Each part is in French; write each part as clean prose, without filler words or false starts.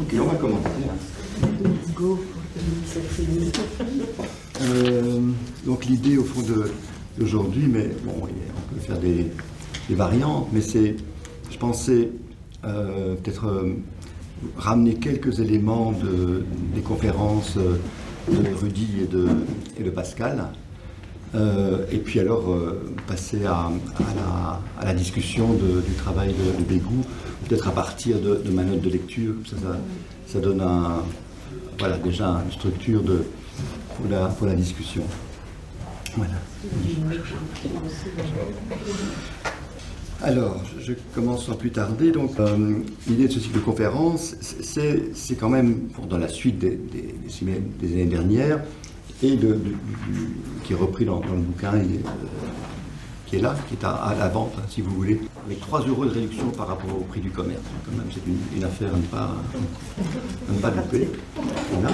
Ok, on va commencer. Let's go. Donc l'idée au fond d'aujourd'hui, mais bon, on peut faire des variantes, mais je pensais peut-être ramener quelques éléments des conférences de Rudy et de Pascal, et puis alors passer à la discussion du travail de Bégou, peut-être à partir de ma note de lecture, ça donne déjà une structure pour la discussion. Voilà. Alors, je commence sans plus tarder. Donc, l'idée de ce cycle de conférences, c'est quand même, dans la suite des années dernières, et qui est repris dans le bouquin qui est là, qui est à la vente, hein, si vous voulez, avec 3 € de réduction par rapport au prix du commerce. Quand même, c'est une affaire à ne pas louper. Voilà.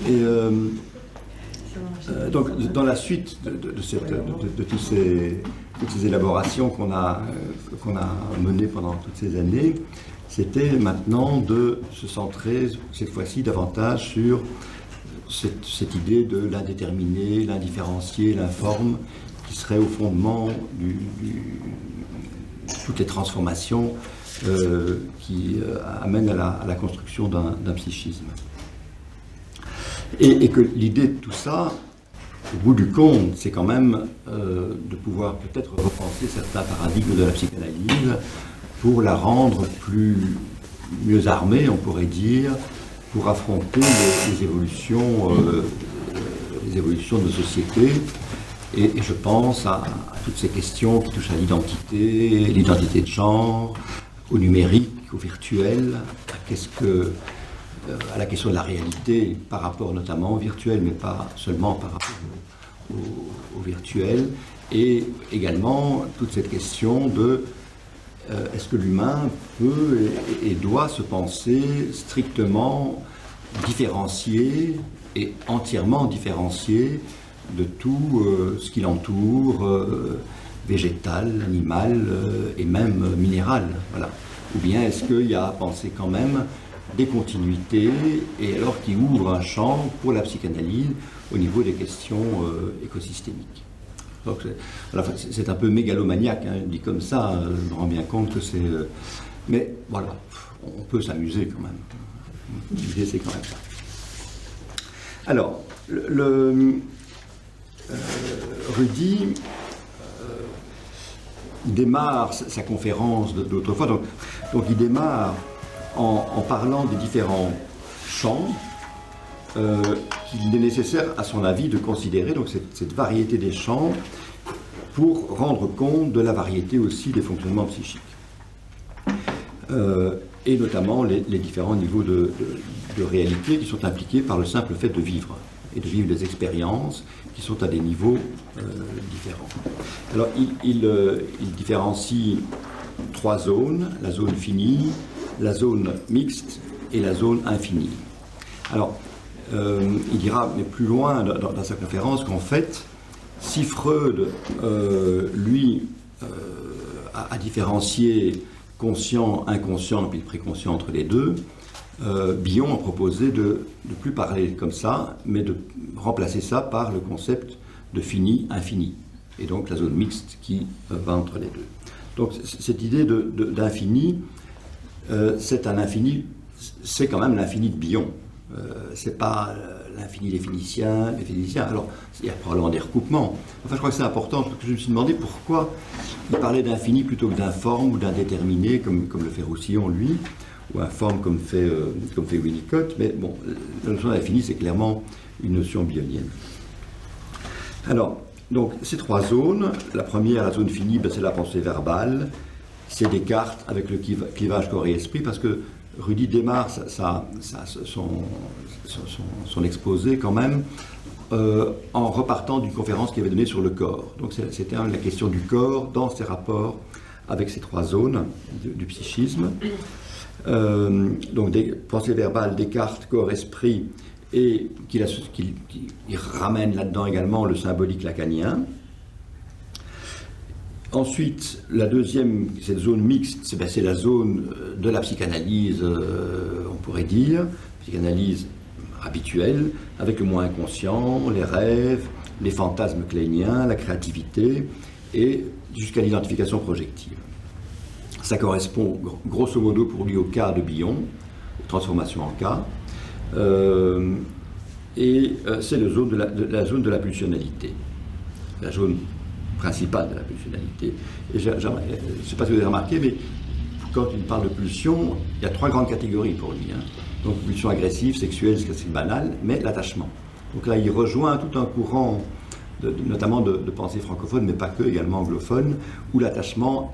Et donc, dans la suite de toutes ces élaborations qu'on a menées pendant toutes ces années, c'était maintenant de se centrer, cette fois-ci, davantage sur cette idée de l'indéterminé, l'indifférencié, l'informe, qui serait au fondement de toutes les transformations qui amènent à la construction d'un psychisme. Et que l'idée de tout ça, au bout du compte, c'est quand même de pouvoir peut-être repenser certains paradigmes de la psychanalyse pour la rendre mieux armée, on pourrait dire, pour affronter les évolutions de nos sociétés. Et je pense à toutes ces questions qui touchent à l'identité de genre, au numérique, au virtuel, à la question de la réalité par rapport notamment au virtuel, mais pas seulement par rapport au virtuel, et également toute cette question de est-ce que l'humain peut et doit se penser strictement différencié et entièrement différencié de tout ce qui l'entoure, végétal, animal et même minéral. Voilà. Ou bien est-ce qu'il y a à penser quand même des continuités, et alors qui ouvrent un champ pour la psychanalyse au niveau des questions écosystémiques. Donc c'est un peu mégalomaniaque, hein, dit comme ça, je me rends bien compte que c'est... mais voilà, on peut s'amuser quand même. L'idée, c'est quand même ça. Alors, Rudy démarre sa conférence d'autrefois, donc il démarre en parlant des différents champs qu'il est nécessaire, à son avis, de considérer, donc cette variété des champs, pour rendre compte de la variété aussi des fonctionnements psychiques. Et notamment les différents niveaux de réalité qui sont impliqués par le simple fait de vivre, et de vivre des expériences qui sont à des niveaux différents. Alors, il différencie 3 zones, la zone finie, la zone mixte et la zone infinie. Alors, il dira, mais plus loin dans sa conférence, qu'en fait, si Freud, lui, a différencié conscient, inconscient, puis préconscient entre les deux, Bion a proposé de ne plus parler comme ça, mais de remplacer ça par le concept de fini, infini, et donc la zone mixte qui va entre les deux. Donc cette idée d'infini, c'est un infini, c'est quand même l'infini de Bion. C'est pas l'infini des physiciens. Alors, il y a probablement des recoupements. Enfin, je crois que c'est important, parce que je me suis demandé pourquoi il parlait d'infini plutôt que d'informe ou d'indéterminé, comme le fait Roussillon, lui, ou informe comme fait Winnicott. Mais bon, la notion d'infini, c'est clairement une notion bionienne. Alors, donc, ces 3 zones, la première, la zone finie, c'est la pensée verbale, c'est Descartes avec le clivage corps et esprit, parce que Rudy démarre son exposé quand même en repartant d'une conférence qu'il avait donnée sur le corps. Donc c'était la question du corps dans ses rapports avec ces 3 zones du psychisme. Donc pensée verbale, Descartes, corps, esprit, et qu'il ramène là-dedans également le symbolique lacanien. Ensuite, la deuxième, cette zone mixte, c'est la zone de la psychanalyse, on pourrait dire, psychanalyse habituelle, avec le moi inconscient, les rêves, les fantasmes kleiniens, la créativité, et jusqu'à l'identification projective. Ça correspond grosso modo pour lui au cas de Bion, transformation en cas, et c'est la zone de la pulsionalité, la zone principale de la pulsionalité. Et je ne sais pas si vous avez remarqué, mais quand il parle de pulsion, il y a 3 grandes catégories pour lui. Donc pulsion agressive, sexuelle, c'est banal, mais l'attachement. Donc là, il rejoint tout un courant, notamment de pensée francophone, mais pas que, également anglophone, où l'attachement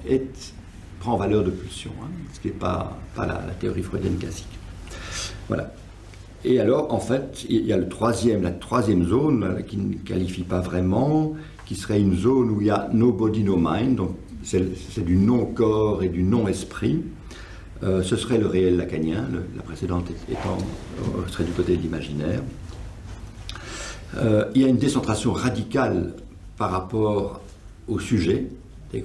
prend valeur de pulsion, ce qui n'est pas la théorie freudienne classique. Voilà. Et alors, en fait, il y a la troisième zone qui ne qualifie pas vraiment, qui serait une zone où il y a no body, no mind, donc c'est du non-corps et du non-esprit. Ce serait le réel lacanien, la précédente serait du côté de l'imaginaire. Il y a une décentration radicale par rapport au sujet.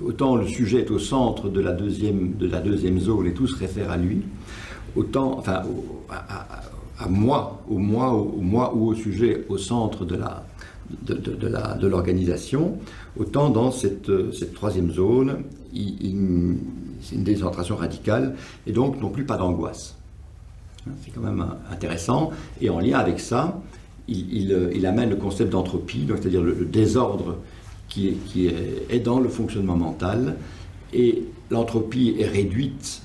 Autant le sujet est au centre de la deuxième zone et tout se réfère à lui, autant, enfin, au moi ou au sujet au centre de l'organisation, autant dans cette troisième zone, c'est une décentration radicale et donc non plus pas d'angoisse. C'est quand même intéressant. Et en lien avec ça, il amène le concept d'entropie, donc c'est-à-dire le désordre qui est dans le fonctionnement mental, et l'entropie est réduite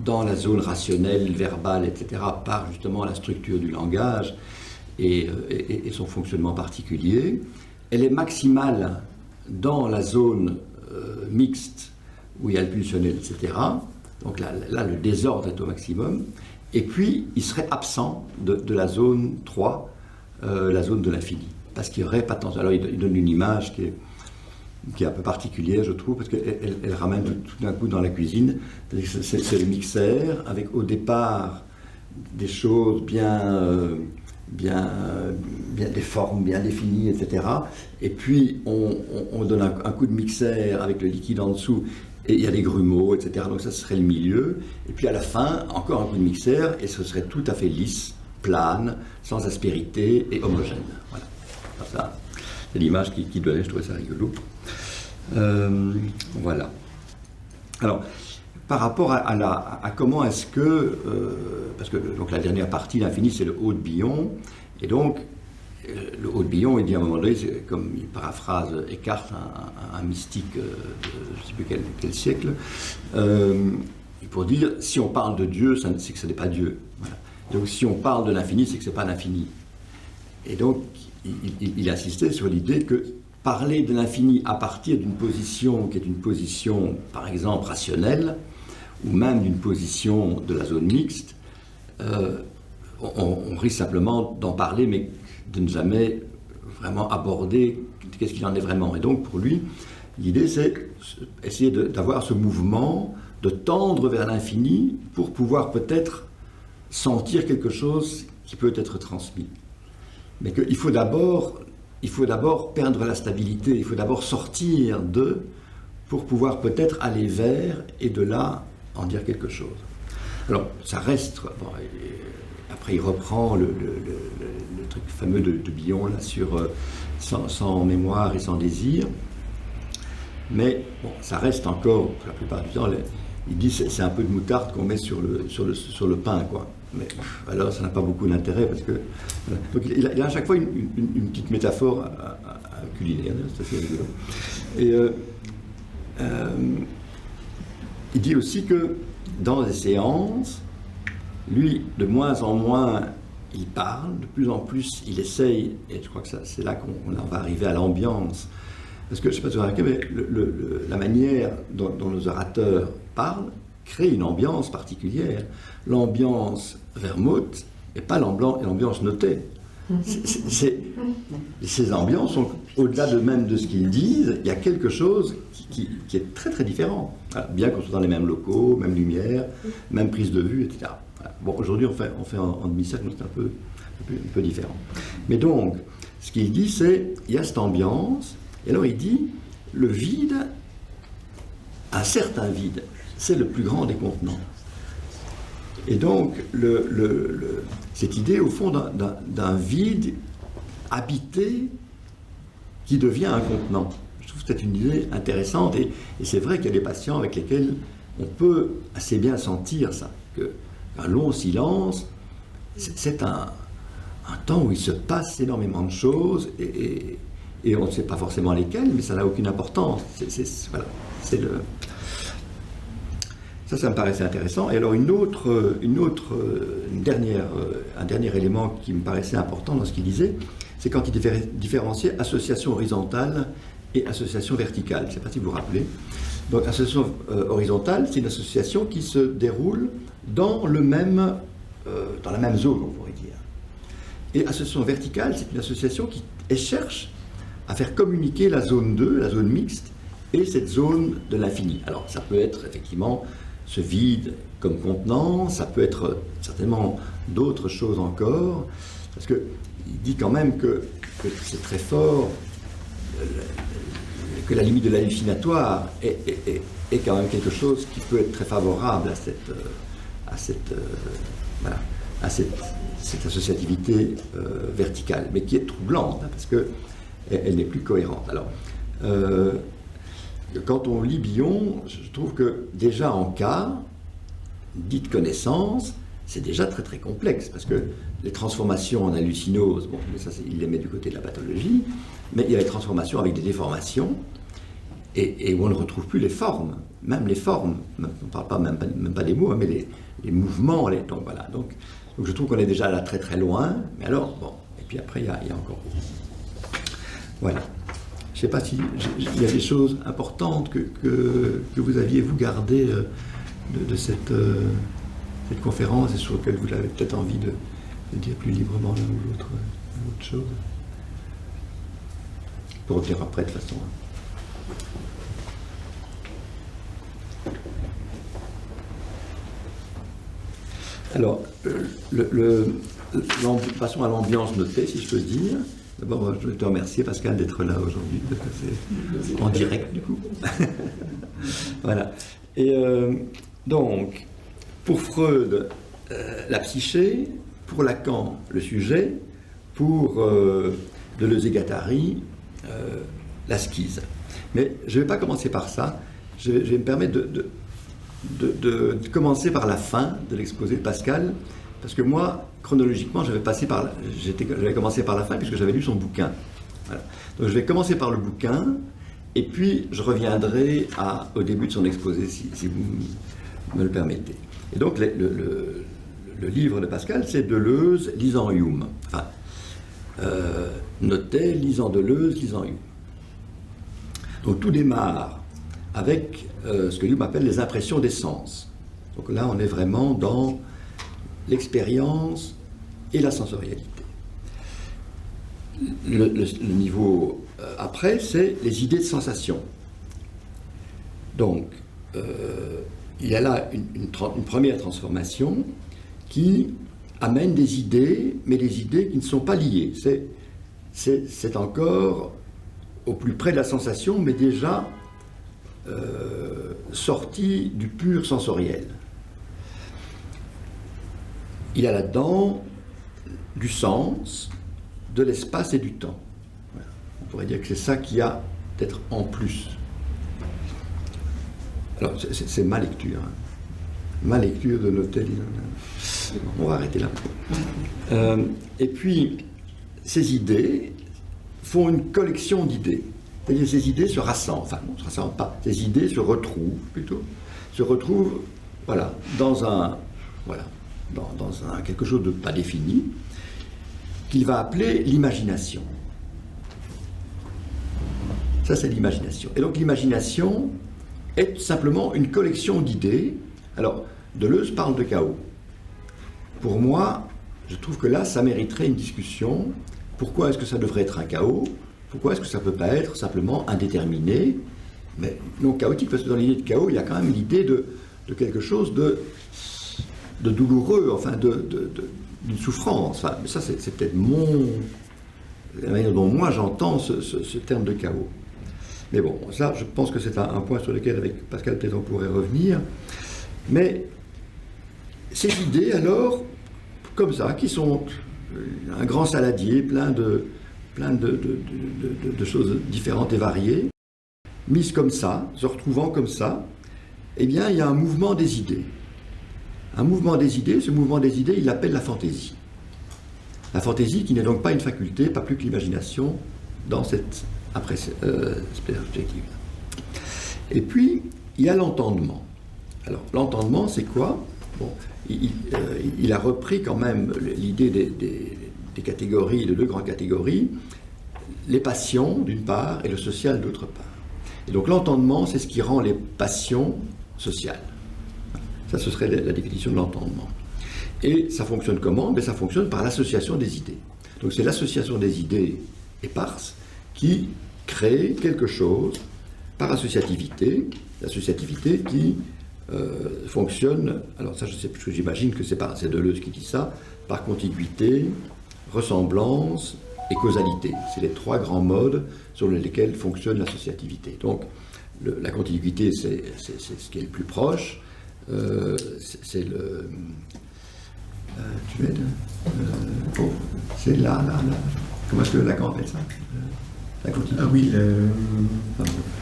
dans la zone rationnelle, verbale, etc., par justement la structure du langage et son fonctionnement particulier. Elle est maximale dans la zone mixte, où il y a le pulsionnel, etc. Donc là, le désordre est au maximum. Et puis, il serait absent de la zone 3, la zone de l'infini. Parce qu'il n'y aurait pas de temps. Alors, il donne une image qui est un peu particulière, je trouve, parce qu'elle ramène tout d'un coup dans la cuisine. C'est le mixeur, avec au départ des choses bien des formes bien définies, etc. Et puis, on donne un coup de mixeur avec le liquide en dessous, et il y a des grumeaux, etc. Donc ça serait le milieu. Et puis à la fin, encore un coup de mixeur, et ce serait tout à fait lisse, plane, sans aspérité et homogène. Voilà. Ça, c'est l'image qui donnait, je trouvais ça rigolo. Voilà. Alors, par rapport à comment est-ce que... parce que donc, la dernière partie, l'infini, c'est le haut de Bion. Et donc, le haut de Bion, il dit à un moment donné, comme il paraphrase Eckhart, un mystique de je ne sais plus quel siècle, pour dire, si on parle de Dieu, c'est que ce n'est pas Dieu. Voilà. Donc, si on parle de l'infini, c'est que ce n'est pas l'infini. Et donc, il insistait sur l'idée que parler de l'infini à partir d'une position qui est une position, par exemple, rationnelle, ou même d'une position de la zone mixte, on risque simplement d'en parler, mais de ne jamais vraiment aborder qu'est-ce qu'il en est vraiment. Et donc, pour lui, l'idée, c'est essayer d'avoir ce mouvement, de tendre vers l'infini pour pouvoir peut-être sentir quelque chose qui peut être transmis. Mais qu'il faut d'abord perdre la stabilité, il faut d'abord sortir pour pouvoir peut-être aller vers, et de là, en dire quelque chose. Alors, ça reste... Bon, après, il reprend le truc fameux de Bion, là, sur sans mémoire et sans désir. Mais, bon, ça reste encore, la plupart du temps, il dit c'est un peu de moutarde qu'on met sur le pain, quoi. Mais alors, ça n'a pas beaucoup d'intérêt, parce que... Voilà. Donc, il a à chaque fois une petite métaphore culinaire, c'est assez rigolo. Et il dit aussi que dans les séances, lui, de moins en moins, il parle, de plus en plus, il essaye, et je crois que c'est là qu'on va arriver à l'ambiance. Parce que, je ne sais pas si vous avez remarqué, mais la manière dont nos orateurs parlent crée une ambiance particulière. L'ambiance vermouth et pas l'ambiance notée. Ces ambiances sont, au-delà même de ce qu'ils disent, il y a quelque chose qui est très très différent. Voilà, bien qu'on soit dans les mêmes locaux, même lumière, même prise de vue, etc. Voilà. Bon, aujourd'hui on fait en demi-cercle, c'est un peu différent. Mais donc, ce qu'il dit, c'est il y a cette ambiance, et alors il dit le vide un certain vide, c'est le plus grand des contenants. Et donc, cette idée, au fond, d'un vide habité qui devient un contenant. Je trouve que c'est une idée intéressante, et c'est vrai qu'il y a des patients avec lesquels on peut assez bien sentir ça, qu'un long silence, c'est un temps où il se passe énormément de choses, et on ne sait pas forcément lesquelles, mais ça n'a aucune importance. Voilà, ça me paraissait intéressant. Et alors un dernier élément qui me paraissait important dans ce qu'il disait, c'est quand il différenciait association horizontale et association verticale. Je ne sais pas si vous vous rappelez. Donc association horizontale, c'est une association qui se déroule dans la même zone, on pourrait dire. Et association verticale, c'est une association qui cherche à faire communiquer la zone 2, la zone mixte, et cette zone de l'infini. Alors ça peut être effectivement ce vide comme contenant, ça peut être certainement d'autres choses encore, parce qu'il dit quand même que c'est très fort, que la limite de l'hallucinatoire est quand même quelque chose qui peut être très favorable à cette associativité verticale, mais qui est troublante, hein, parce qu'elle n'est plus cohérente. Alors, quand on lit Bion, je trouve que déjà en cas, dite connaissance, c'est déjà très très complexe, parce que les transformations en hallucinose, bon, mais ça il les met du côté de la pathologie, mais il y a les transformations avec des déformations, et où on ne retrouve plus les formes, même les formes, on ne parle pas, même pas des mots, hein, mais les mouvements, donc voilà. Donc je trouve qu'on est déjà là très très loin, mais alors, bon, et puis après il y a encore... Voilà. Je ne sais pas s'il y a des choses importantes que vous aviez, vous, gardées de cette conférence, et sur lesquelles vous avez peut-être envie de dire plus librement l'un ou l'autre chose. Pour revenir après, de toute façon. Alors, passons à l'ambiance notée, si je peux dire. D'abord, je veux te remercier, Pascal, d'être là aujourd'hui, parce que c'est en direct, du coup. Voilà. Et donc, pour Freud, la psyché, pour Lacan, le sujet, pour Deleuze et Guattari, la schise. Mais je ne vais pas commencer par ça. Je vais me permettre de commencer par la fin de l'exposé de Pascal, parce que moi, chronologiquement, j'avais commencé par la fin, puisque j'avais lu son bouquin. Voilà. Donc je vais commencer par le bouquin, et puis je reviendrai au début de son exposé, si vous me le permettez. Et donc le livre de Pascal, c'est Deleuze lisant Hume. Enfin, Notet lisant Deleuze lisant Hume. Donc tout démarre avec ce que Hume appelle les impressions des sens. Donc là, on est vraiment dans l'expérience et la sensorialité. Le niveau après, c'est les idées de sensation. Donc, il y a là une première transformation qui amène des idées, mais des idées qui ne sont pas liées. C'est encore au plus près de la sensation, mais déjà sorti du pur sensoriel. Il y a là-dedans du sens, de l'espace et du temps. Voilà. On pourrait dire que c'est ça qui a peut-être en plus. Alors, c'est ma lecture. Hein. Ma lecture de Notet. On va arrêter là. Et puis, ces idées font une collection d'idées. C'est-à-dire ces idées se rassemblent. Enfin, non, se rassemblent pas. Ces idées se retrouvent, plutôt. Se retrouvent, voilà, dans quelque chose de pas défini, qu'il va appeler l'imagination. Ça, c'est l'imagination. Et donc, l'imagination est simplement une collection d'idées. Alors, Deleuze parle de chaos. Pour moi, je trouve que là, ça mériterait une discussion. Pourquoi est-ce que ça devrait être un chaos? Pourquoi est-ce que ça ne peut pas être simplement indéterminé, mais non chaotique? Parce que dans l'idée de chaos, il y a quand même l'idée de quelque chose de douloureux, enfin d'une souffrance. Enfin, mais ça, c'est peut-être la manière dont moi j'entends ce terme de chaos. Mais bon, ça, je pense que c'est un point sur lequel, avec Pascal, peut-être on pourrait revenir. Mais ces idées, alors, comme ça, qui sont un grand saladier, plein de choses différentes et variées, mises comme ça, se retrouvant comme ça, eh bien, il y a un mouvement des idées. Un mouvement des idées, ce mouvement des idées, il l'appelle la fantaisie. La fantaisie qui n'est donc pas une faculté, pas plus que l'imagination, dans cette perspective. Et puis, il y a l'entendement. Alors, l'entendement, c'est quoi? Bon, il a repris quand même l'idée des catégories, de deux grandes catégories, les passions d'une part et le social d'autre part. Et donc l'entendement, c'est ce qui rend les passions sociales. Ça, ce serait la définition de l'entendement. Et ça fonctionne comment? Ben, ça fonctionne par l'association des idées. Donc c'est l'association des idées éparses qui crée quelque chose par associativité, l'associativité qui fonctionne, alors ça je sais plus, j'imagine que c'est Deleuze qui dit ça, par contiguïté, ressemblance et causalité. C'est les trois grands modes sur lesquels fonctionne l'associativité. Donc la contiguïté, c'est ce qui est le plus proche, c'est le... tu m'aides c'est là. Comment est-ce que Lacan appelle ça? La contiguïté. Ah oui,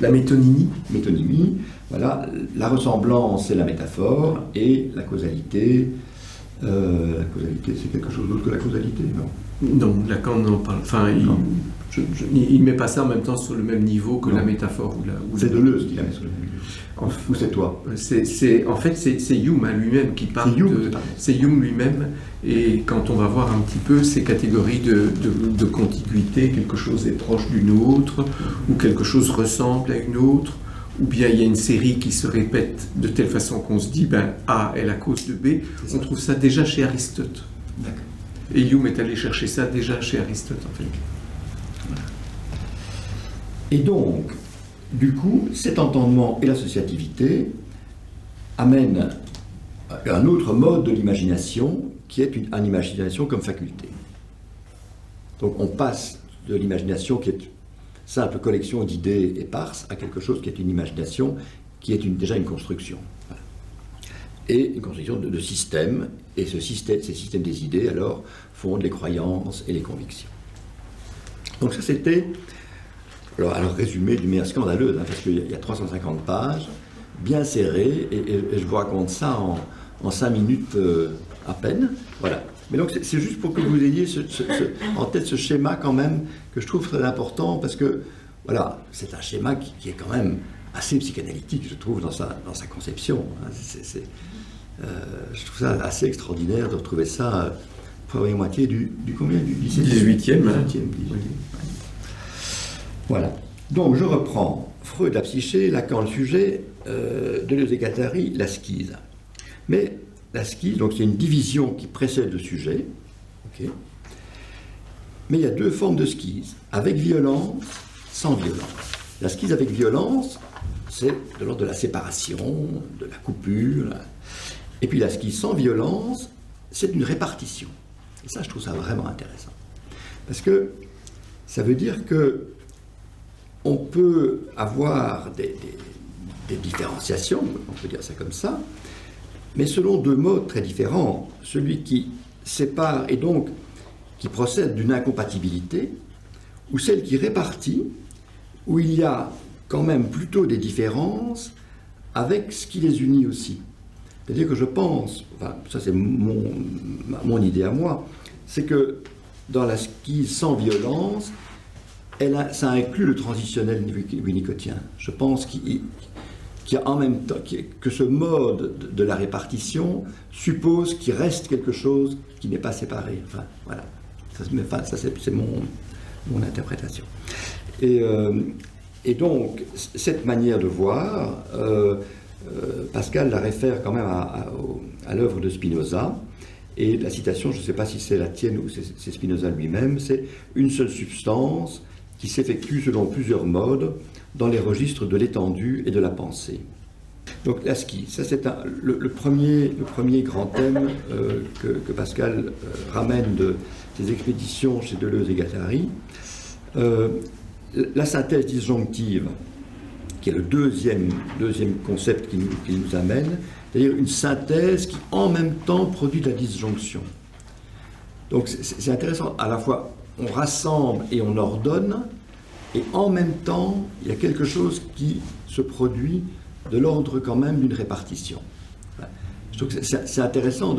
la métonymie. Métonymie, voilà. La ressemblance, c'est la métaphore, et la causalité, c'est quelque chose d'autre que la causalité, non? Non, Lacan n'en parle. Enfin, il ne met pas ça en même temps sur le même niveau que la métaphore. C'est Deleuze qui la met sur le même niveau. Ou c'est toi? En fait, c'est Hume lui-même qui parle de... C'est Hume lui-même, et quand on va voir un petit peu ces catégories de contiguïté, quelque chose est proche d'une autre, ou quelque chose ressemble à une autre, ou bien il y a une série qui se répète de telle façon qu'on se dit, ben A est la cause de B, on trouve ça déjà chez Aristote. D'accord. Et Hume est allé chercher ça déjà chez Aristote, en fait. Voilà. Et donc, du coup, cet entendement et l'associativité amènent un autre mode de l'imagination, qui est une imagination comme faculté. Donc on passe de l'imagination qui est simple collection d'idées éparses à quelque chose qui est une imagination, qui est déjà une construction. Voilà. Et une construction de systèmes, et ces systèmes des idées, alors, fondent les croyances et les convictions. Donc ça, c'était, alors résumé d'une manière scandaleuse, parce qu'il y a 350 pages, bien serrées, et je vous raconte ça en 5 minutes à peine. Voilà. Mais donc, c'est juste pour que vous ayez en tête ce schéma, quand même, que je trouve très important, parce que, voilà, c'est un schéma qui est quand même assez psychanalytique, je trouve, dans sa conception. Je trouve ça assez extraordinaire de retrouver ça première moitié du combien? Du 18e. Voilà. Donc, je reprends Freud, la psyché, Lacan, le sujet, Deleuze et Guattari, la schise. Mais la schise, donc c'est une division qui précède le sujet, okay. Mais il y a deux formes de schise, avec violence, sans violence. La schise avec violence, c'est de l'ordre de la séparation, de la coupure. Et puis la schise sans violence, c'est une répartition. Et ça, je trouve ça vraiment intéressant. Parce que ça veut dire que on peut avoir des différenciations, on peut dire ça comme ça, mais selon deux modes très différents. Celui qui sépare et donc qui procède d'une incompatibilité, ou celle qui répartit, où il y a quand même plutôt des différences avec ce qui les unit aussi. C'est-à-dire que je pense, enfin ça c'est mon idée à moi, c'est que dans la schise sans violence, ça inclut le transitionnel winnicottien. Je pense qu'il y a en même temps que ce mode de la répartition suppose qu'il reste quelque chose qui n'est pas séparé. Enfin, voilà. Ça c'est mon interprétation. Et donc, cette manière de voir, Pascal la réfère quand même à l'œuvre de Spinoza. Et la citation, je ne sais pas si c'est la tienne ou c'est Spinoza lui-même, c'est « une seule substance qui s'effectue selon plusieurs modes dans les registres de l'étendue et de la pensée ». Donc la schise, ça c'est le premier grand thème que Pascal ramène de ses expéditions chez Deleuze et Guattari. La synthèse disjonctive, qui est le deuxième concept qui nous amène, c'est-à-dire une synthèse qui en même temps produit de la disjonction. Donc c'est intéressant, à la fois on rassemble et on ordonne, et en même temps il y a quelque chose qui se produit de l'ordre quand même d'une répartition. Je trouve que c'est intéressant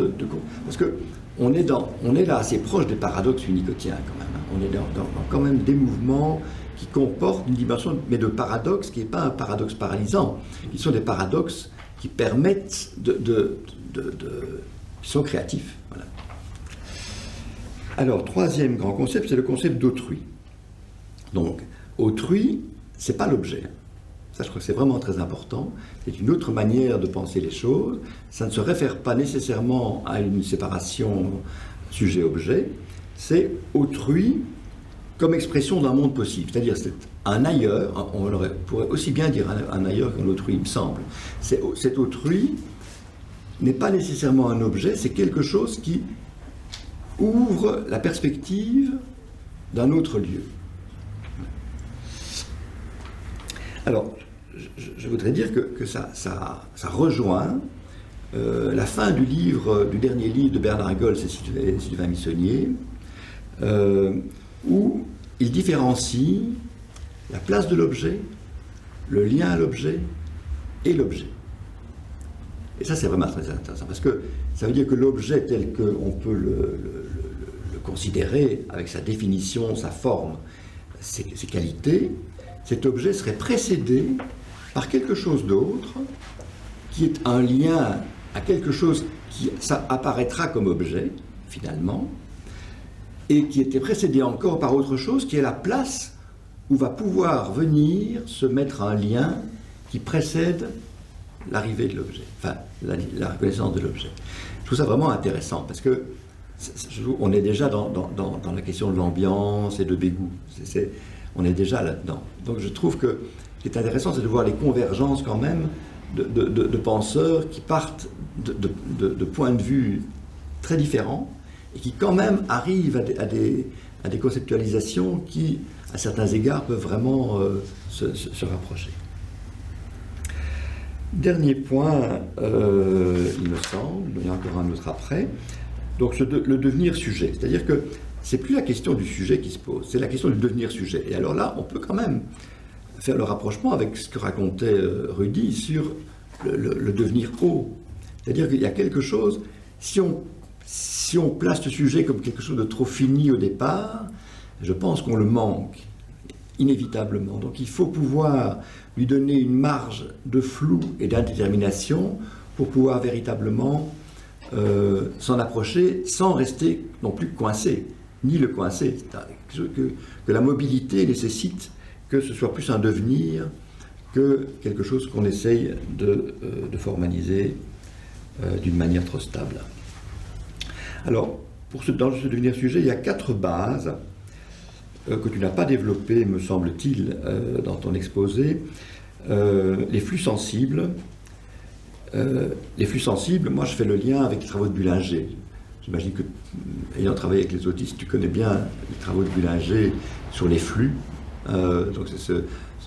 parce que on est là assez proche des paradoxes unicotiens quand même. On est dans quand même des mouvements qui comportent une dimension, mais de paradoxe qui n'est pas un paradoxe paralysant. Ils sont des paradoxes qui permettent qui sont créatifs. Voilà. Alors, troisième grand concept, c'est le concept d'autrui. Donc, autrui, c'est pas l'objet. Ça, je crois que c'est vraiment très important. C'est une autre manière de penser les choses. Ça ne se réfère pas nécessairement à une séparation sujet-objet. C'est autrui comme expression d'un monde possible. C'est-à-dire, c'est un ailleurs, on pourrait aussi bien dire un ailleurs qu'un autrui, il me semble. Cet autrui n'est pas nécessairement un objet, c'est quelque chose qui ouvre la perspective d'un autre lieu. Alors, je voudrais dire que ça rejoint la fin du dernier livre de Bernard Gols et Sylvain Missonnier, où il différencie la place de l'objet, le lien à l'objet et l'objet. Et ça, c'est vraiment très intéressant, parce que ça veut dire que l'objet tel qu'on peut le considérer, avec sa définition, sa forme, ses qualités, cet objet serait précédé par quelque chose d'autre, qui est un lien à quelque chose qui ça apparaîtra comme objet, finalement, et qui était précédé encore par autre chose, qui est la place où va pouvoir venir se mettre un lien qui précède l'arrivée de l'objet, enfin la reconnaissance de l'objet. Je trouve ça vraiment intéressant, parce que on est déjà dans la question de l'ambiance et de Bégout. On est déjà là-dedans. Donc je trouve que ce qui est intéressant, c'est de voir les convergences quand même de penseurs qui partent de points de vue très différents et qui quand même arrivent à des conceptualisations qui, à certains égards, peuvent vraiment se rapprocher. Dernier point, il me semble, il y en a encore un autre après, donc le devenir sujet. C'est-à-dire que c'est plus la question du sujet qui se pose, c'est la question du devenir sujet. Et alors là, on peut quand même faire le rapprochement avec ce que racontait Rudy sur le devenir haut. C'est-à-dire qu'il y a quelque chose, si on place le sujet comme quelque chose de trop fini au départ, je pense qu'on le manque, inévitablement. Donc il faut pouvoir lui donner une marge de flou et d'indétermination pour pouvoir véritablement s'en approcher sans rester non plus coincé, ni le coincer. Que la mobilité nécessite que ce soit plus un devenir que quelque chose qu'on essaye de formaliser d'une manière trop stable. Alors, dans ce devenir sujet, il y a 4 bases que tu n'as pas développées, me semble-t-il, dans ton exposé. Les flux sensibles. Les flux sensibles, moi je fais le lien avec les travaux de Bullinger. J'imagine que, ayant travaillé avec les autistes, tu connais bien les travaux de Bullinger sur les flux. Donc c'est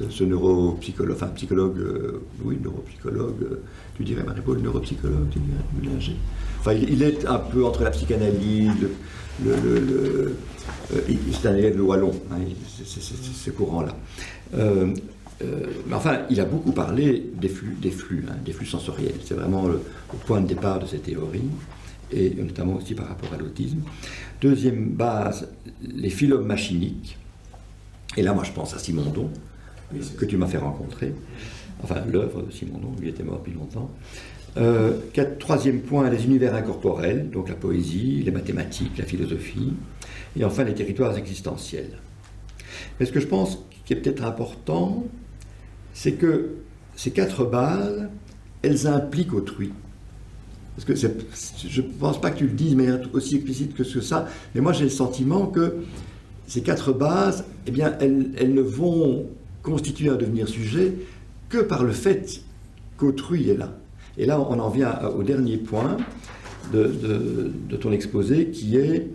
ce neuropsychologue, enfin psychologue, oui, neuropsychologue, tu dirais Marie-Paul, neuropsychologue, tu dirais Bullinger. Enfin, il est un peu entre la psychanalyse, c'est un élève de Wallon, hein, c'est courant-là. Mais enfin, il a beaucoup parlé des flux sensoriels. C'est vraiment le point de départ de ces théories, et notamment aussi par rapport à l'autisme. Deuxième base, les phylums machiniques. Et là, moi, je pense à Simondon, que tu m'as fait rencontrer. Enfin, l'œuvre de Simondon, lui était mort depuis longtemps. Troisième point, les univers incorporels, donc la poésie, les mathématiques, la philosophie. Et enfin, les territoires existentiels. Mais ce que je pense qui est peut-être important, c'est que ces 4 bases, elles impliquent autrui. Parce que je ne pense pas que tu le dises de manière aussi explicite que ça, mais moi j'ai le sentiment que ces 4 bases, eh bien, elles ne vont constituer un devenir sujet que par le fait qu'autrui est là. Et là, on en vient au dernier point de ton exposé, qui est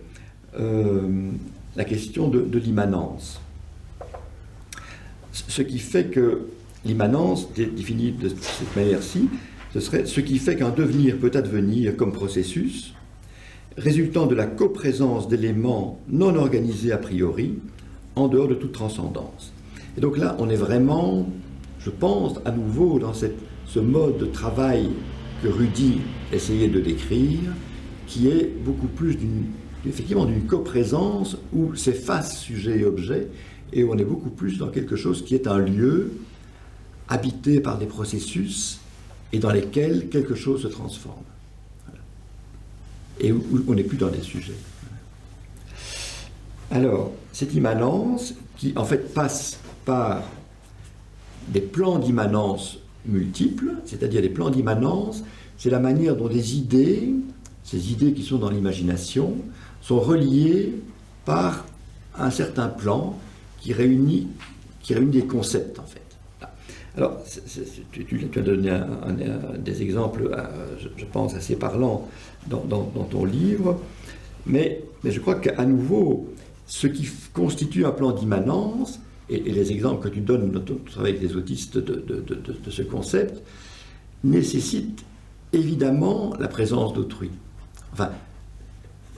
la question de l'immanence. Ce qui fait que l'immanence, définie de cette manière-ci, ce serait ce qui fait qu'un devenir peut advenir comme processus, résultant de la coprésence d'éléments non organisés a priori, en dehors de toute transcendance. Et donc là, on est vraiment, je pense, à nouveau dans ce mode de travail que Rudi essayait de décrire, qui est beaucoup plus effectivement d'une coprésence où s'effacent sujet et objet, et où on est beaucoup plus dans quelque chose qui est un lieu habité par des processus et dans lesquels quelque chose se transforme. Voilà. Et où on n'est plus dans des sujets. Alors, cette immanence, qui en fait passe par des plans d'immanence multiples, c'est-à-dire des plans d'immanence, c'est la manière dont des idées, ces idées qui sont dans l'imagination, sont reliées par un certain plan qui réunit des concepts, en fait. Alors, tu as donné des exemples, je pense, assez parlants dans ton livre, mais je crois qu'à nouveau, ce qui constitue un plan d'immanence, et les exemples que tu donnes dans ton travail avec les autistes de ce concept, nécessitent évidemment la présence d'autrui. Enfin,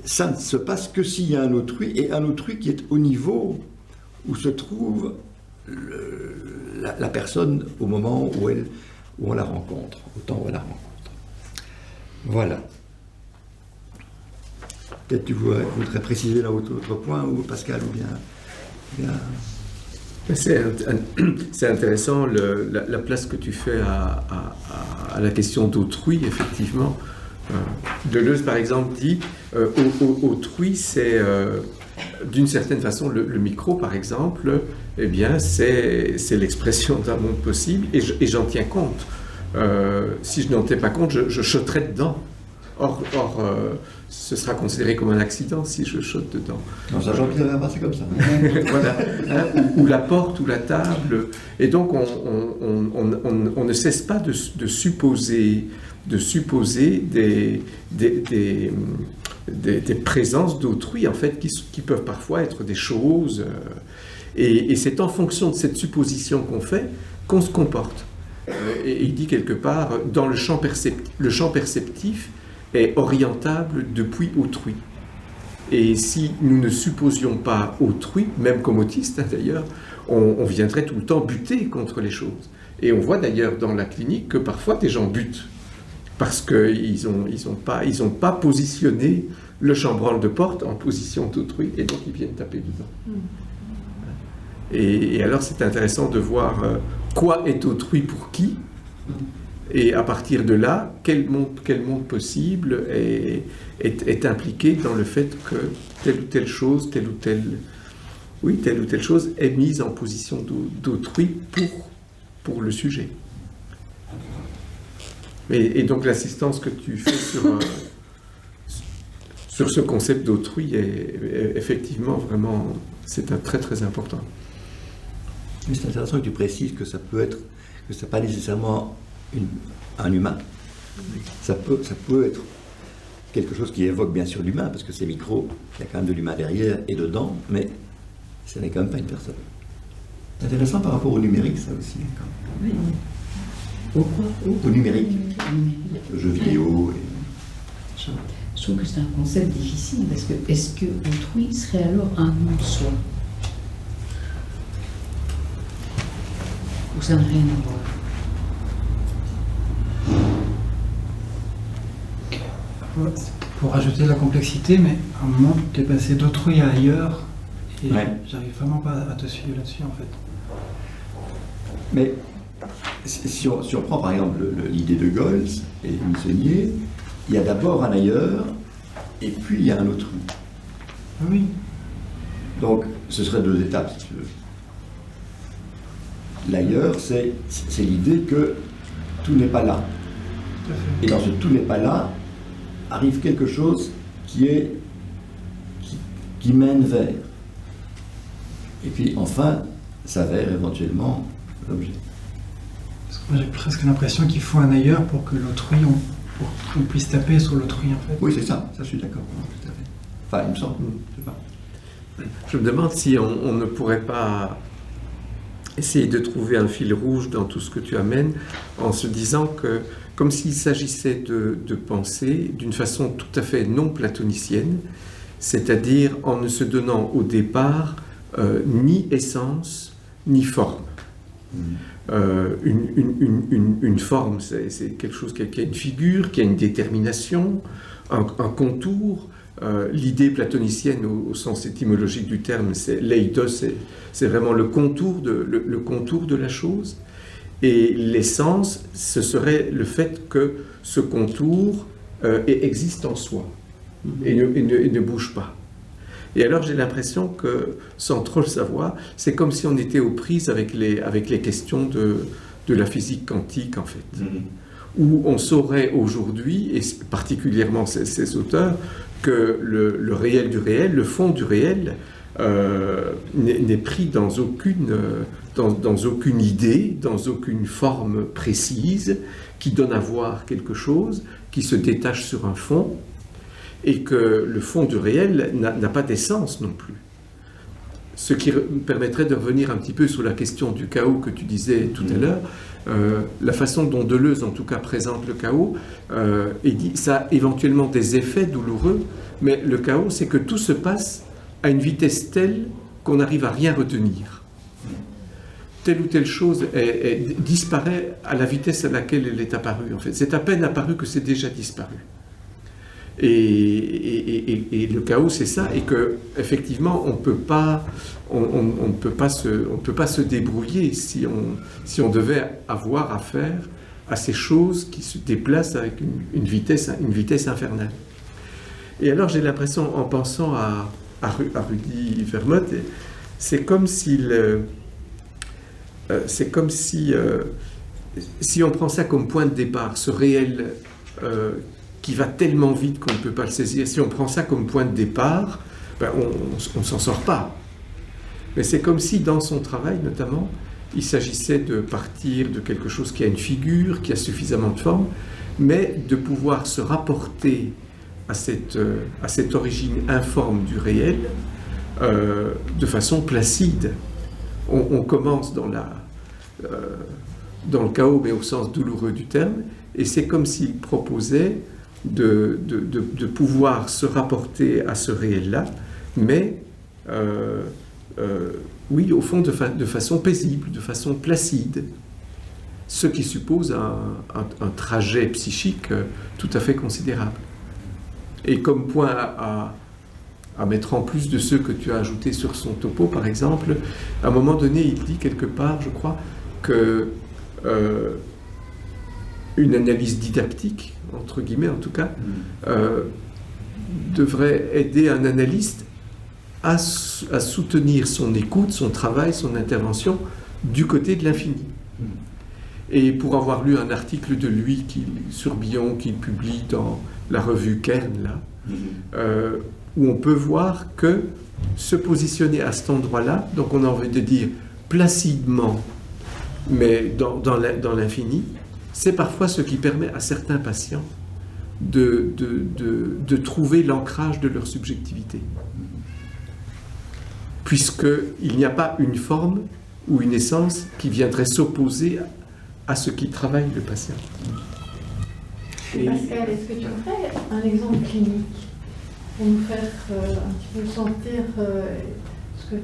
ça ne se passe que s'il y a un autrui, et un autrui qui est au niveau où se trouve la personne au moment où on la rencontre, au temps où on la rencontre. Voilà. Peut-être tu voudrais préciser là autre point, ou Pascal, ou bien... C'est intéressant la place que tu fais à la question d'autrui, effectivement. Deleuze, par exemple, dit autrui, c'est d'une certaine façon le micro, par exemple, eh bien, c'est l'expression d'un monde possible, et j'en tiens compte. Si je n'en tiens pas compte, je sauterai dedans. Or, ce sera considéré comme un accident si je saute dedans. Non, ça, Jean-Pierre, c'est comme ça. Voilà. Ou la porte, ou la table. Et donc, on ne cesse pas de supposer des présences d'autrui, en fait, qui peuvent parfois être des choses. Et c'est en fonction de cette supposition qu'on fait qu'on se comporte. Et il dit quelque part, dans le champ perceptif est orientable depuis autrui. Et si nous ne supposions pas autrui, même comme autistes d'ailleurs, on viendrait tout le temps buter contre les choses. Et on voit d'ailleurs dans la clinique que parfois des gens butent parce qu'ils n'ont pas positionné le chambranle de porte en position d'autrui, et donc ils viennent taper dedans. Et alors c'est intéressant de voir quoi est autrui pour qui. Et à partir de là, quel monde possible est impliqué dans le fait que telle ou telle chose, telle ou telle chose est mise en position d'autrui pour le sujet. Et donc l'assistance que tu fais sur ce concept d'autrui est effectivement vraiment, c'est un très très important. Mais c'est intéressant que tu précises que ça peut être, que ce n'est pas nécessairement un humain. Ça peut être quelque chose qui évoque bien sûr l'humain, parce que ces micros, il y a quand même de l'humain derrière et dedans, mais ce n'est quand même pas une personne. C'est intéressant par rapport au numérique, ça aussi. Oui. Au quoi ? Au numérique. Le jeu vidéo. Je trouve que c'est un concept difficile, parce que est-ce que autrui serait alors un non-soi ? Ou ça n'a rien à voir ? Pour rajouter de la complexité, mais à un moment, tu es passé d'autrui à ailleurs, et j'arrive vraiment pas à te suivre là-dessus, en fait. Mais si on prend par exemple l'idée de Goels et Missonnier, il y a d'abord un ailleurs, et puis il y a un autrui. Oui. Donc, ce serait deux étapes, si tu veux. L'ailleurs, c'est l'idée que tout n'est pas là. Tout à fait. Et dans ce tout n'est pas là, arrive quelque chose qui mène vers. Et puis enfin, s'avère éventuellement l'objet. Parce que moi, j'ai presque l'impression qu'il faut un ailleurs pour que l'autrui, pour qu'on puisse taper sur l'autrui, en fait. Oui, c'est ça, je suis d'accord. Tout à fait. Enfin, il me semble, je sais pas. Je me demande si on ne pourrait pas essayer de trouver un fil rouge dans tout ce que tu amènes, en se disant que, comme s'il s'agissait de penser d'une façon tout à fait non platonicienne, c'est-à-dire en ne se donnant au départ ni essence, ni forme. Une forme, c'est quelque chose qui a une figure, qui a une détermination, un contour. L'idée platonicienne au sens étymologique du terme, c'est l'eidos, c'est vraiment le contour de la chose. Et l'essence, ce serait le fait que ce contour existe en soi et ne bouge pas. Et alors j'ai l'impression que, sans trop le savoir, c'est comme si on était aux prises avec les questions de la physique quantique, en fait. Où on saurait aujourd'hui, et particulièrement ces auteurs, que le réel du réel, le fond du réel, n'est pris dans aucune idée, dans aucune forme précise, qui donne à voir quelque chose, qui se détache sur un fond, et que le fond du réel n'a pas d'essence non plus. Ce qui permettrait de revenir un petit peu sur la question du chaos que tu disais tout à l'heure. La façon dont Deleuze, en tout cas, présente le chaos, et dit ça a éventuellement des effets douloureux, mais le chaos, c'est que tout se passe à une vitesse telle qu'on n'arrive à rien retenir. Telle ou telle chose disparaît à la vitesse à laquelle elle est apparue. En fait, c'est à peine apparu que c'est déjà disparu. Et le chaos, c'est ça, et que effectivement, on ne peut pas se débrouiller si on devait avoir affaire à ces choses qui se déplacent avec une vitesse infernale. Et alors, j'ai l'impression, en pensant à Rudy Vermote, c'est comme si on prend ça comme point de départ, ce réel qui va tellement vite qu'on ne peut pas le saisir. Si on prend ça comme point de départ, on ne s'en sort pas. Mais c'est comme si, dans son travail notamment, il s'agissait de partir de quelque chose qui a une figure, qui a suffisamment de forme, mais de pouvoir se rapporter à cette origine informe du réel de façon placide. On commence dans le chaos, mais au sens douloureux du terme, et c'est comme s'il proposait de pouvoir se rapporter à ce réel-là, mais oui, au fond, de façon paisible, de façon placide, ce qui suppose un trajet psychique tout à fait considérable. Et comme point à mettre en plus de ceux que tu as ajoutés sur son topo, par exemple, à un moment donné, il dit quelque part, je crois, que une analyse didactique, entre guillemets en tout cas, devrait aider un analyste à soutenir son écoute, son travail, son intervention du côté de l'infini. Et pour avoir lu un article de lui sur Bion qu'il publie dans la revue Kern, là, où on peut voir que se positionner à cet endroit-là, donc on a envie de dire placidement, mais dans l'infini, c'est parfois ce qui permet à certains patients de trouver l'ancrage de leur subjectivité. Puisqu'il n'y a pas une forme ou une essence qui viendrait s'opposer à ce qui travaille le patient. Pascal, est-ce que tu ferais un exemple clinique pour nous faire un petit peu sentir ce que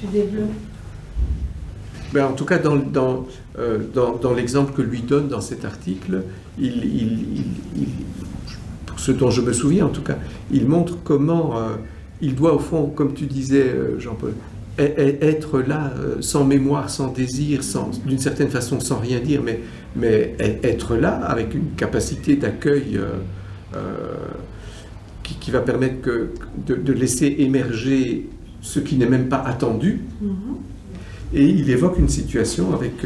tu développes? En tout cas, dans l'exemple que lui donne dans cet article, pour ce dont je me souviens en tout cas, il montre comment il doit au fond, comme tu disais Jean-Paul, être là sans mémoire, sans désir, d'une certaine façon sans rien dire, mais être là avec une capacité d'accueil qui va permettre de laisser émerger ce qui n'est même pas attendu. Et il évoque une situation avec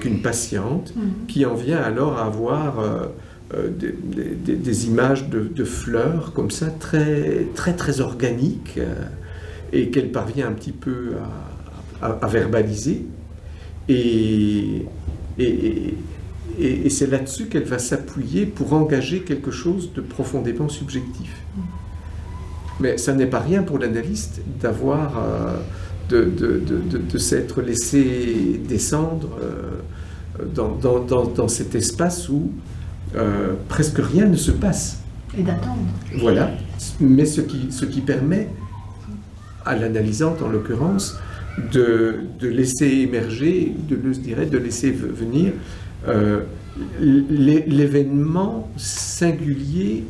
une patiente qui en vient alors à avoir des images de fleurs comme ça, très, très, très organiques, et qu'elle parvient un petit peu à verbaliser. Et c'est là-dessus qu'elle va s'appuyer pour engager quelque chose de profondément subjectif. Mais ça n'est pas rien pour l'analyste d'avoir de s'être laissé descendre dans cet espace où presque rien ne se passe. Et d'attendre. Voilà, mais ce qui permet à l'analysante, en l'occurrence, de laisser émerger, de laisser venir l'événement singulier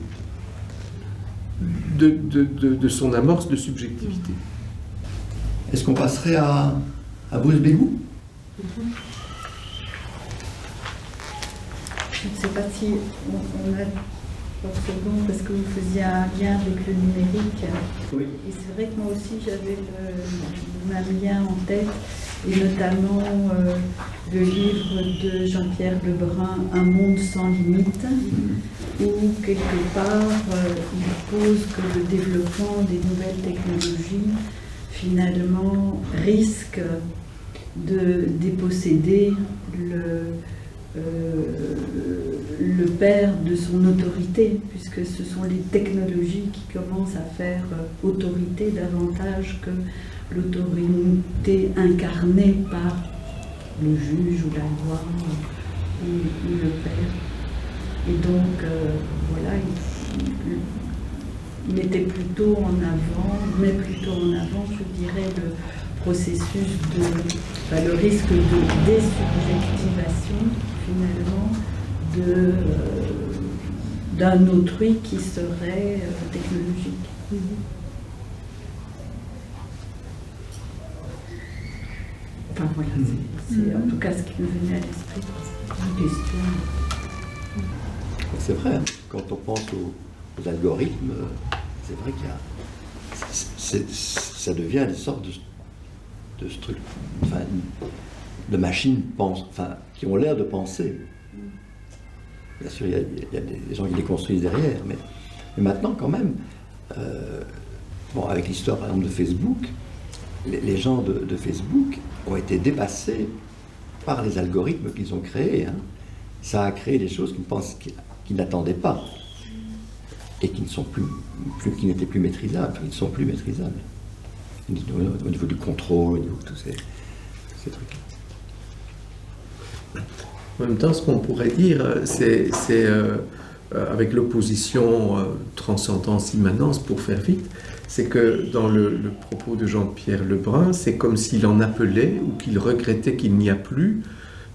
de son amorce de subjectivité. Est-ce qu'on passerait à Bruce Bégou? Je ne sais pas si on a forcément, parce que vous faisiez un lien avec le numérique. Oui. Et c'est vrai que moi aussi j'avais le même lien en tête, et notamment le livre de Jean-Pierre Lebrun, Un monde sans limite, où quelque part il pose que le développement des nouvelles technologies finalement risque de déposséder le père de son autorité, puisque ce sont les technologies qui commencent à faire autorité davantage que l'autorité incarnée par le juge ou la loi ou le père. Et donc, voilà, il mettait plutôt en avant, je dirais, le processus le risque de désubjectivation, finalement, d'un autrui qui serait technologique. Enfin voilà, c'est en tout cas ce qui me venait à l'esprit. Une question. C'est vrai, hein. Quand on pense aux algorithmes, c'est vrai qu'il y a... ça devient une sorte de structure, enfin, de machines qui ont l'air de penser. Bien sûr, il y a des gens qui les construisent derrière, mais maintenant, quand même, avec l'histoire, par exemple, de Facebook, les gens de Facebook ont été dépassés par les algorithmes qu'ils ont créés. Hein. Ça a créé des choses qu'ils n'attendaient pas et qui qui n'étaient plus maîtrisables, qui ne sont plus maîtrisables. Au niveau du contrôle, au niveau de tous ces trucs. En même temps, ce qu'on pourrait dire, c'est avec l'opposition transcendance-immanence, pour faire vite, c'est que dans le propos de Jean-Pierre Lebrun, c'est comme s'il en appelait ou qu'il regrettait qu'il n'y a plus,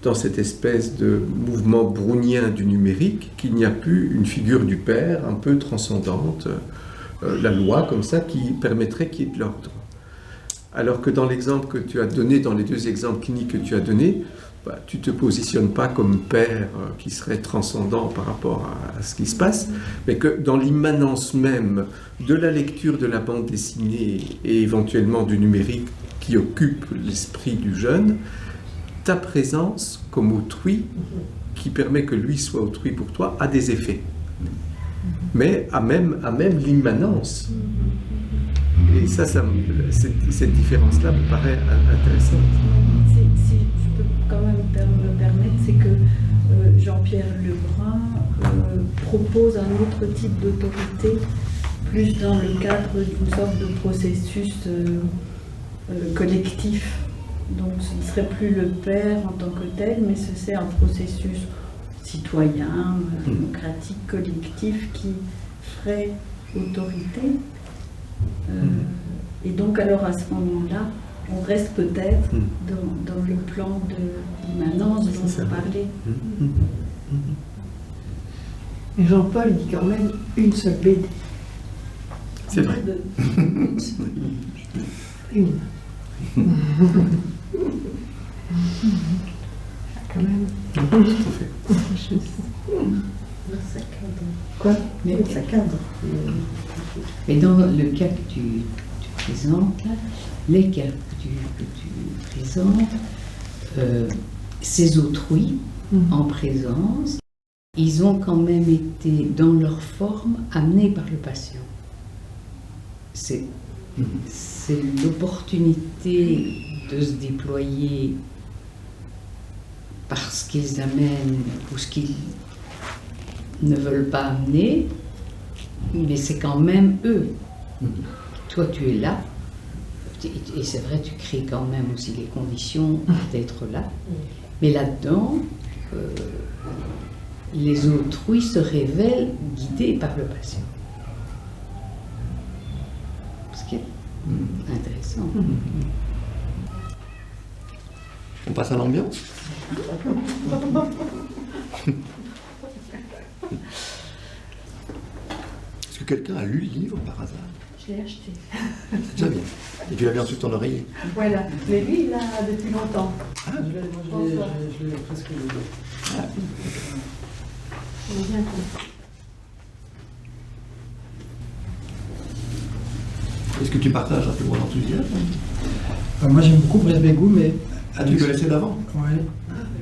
dans cette espèce de mouvement brownien du numérique, qu'il n'y a plus une figure du père un peu transcendante, la loi comme ça, qui permettrait qu'il y ait de l'ordre. Alors que dans l'exemple que tu as donné, dans les deux exemples cliniques que tu as donnés, tu ne te positionnes pas comme père qui serait transcendant par rapport à ce qui se passe, mais que dans l'immanence même de la lecture de la bande dessinée et éventuellement du numérique qui occupe l'esprit du jeune, ta présence comme autrui, qui permet que lui soit autrui pour toi, a des effets. Mais à même l'immanence. Et cette différence-là me paraît intéressante. Si je peux quand même me permettre, c'est que Jean-Pierre Lebrun propose un autre type d'autorité, plus dans le cadre d'une sorte de processus collectif. Donc ce ne serait plus le père en tant que tel, mais c'est un processus citoyen, démocratique, collectif qui ferait autorité. Et donc alors à ce moment-là, on reste peut-être dans le plan de l'immanence dont vous parlez. Et Jean-Paul dit quand même une seule BD. C'est vrai. Une. Quand même. Quoi? Mais ça cadre. Mais dans le cas que tu présentes, là, les cas que tu présentes, ces autrui en présence, ils ont quand même été, dans leur forme, amenés par le patient. C'est l'opportunité de se déployer parce qu'ils amènent ou ce qu'ils ne veulent pas amener, mais c'est quand même eux. Toi, tu es là, Et c'est vrai, tu crées quand même aussi les conditions d'être là. Mais là-dedans, les autrui se révèlent guidés par le patient. Ce qui est intéressant. On passe à l'ambiance. Est-ce que quelqu'un a lu le livre par hasard? Je l'ai acheté. C'est déjà bien. Et tu l'as mis ensuite ton oreiller. Voilà. Mais lui, il l'a depuis longtemps. Je l'ai presque lu. Il est bien compris. Est-ce que tu partages un peu mon enthousiasme? Moi j'aime beaucoup Brice Begou, mais... Ah, tu connaissais d'avant? Ouais.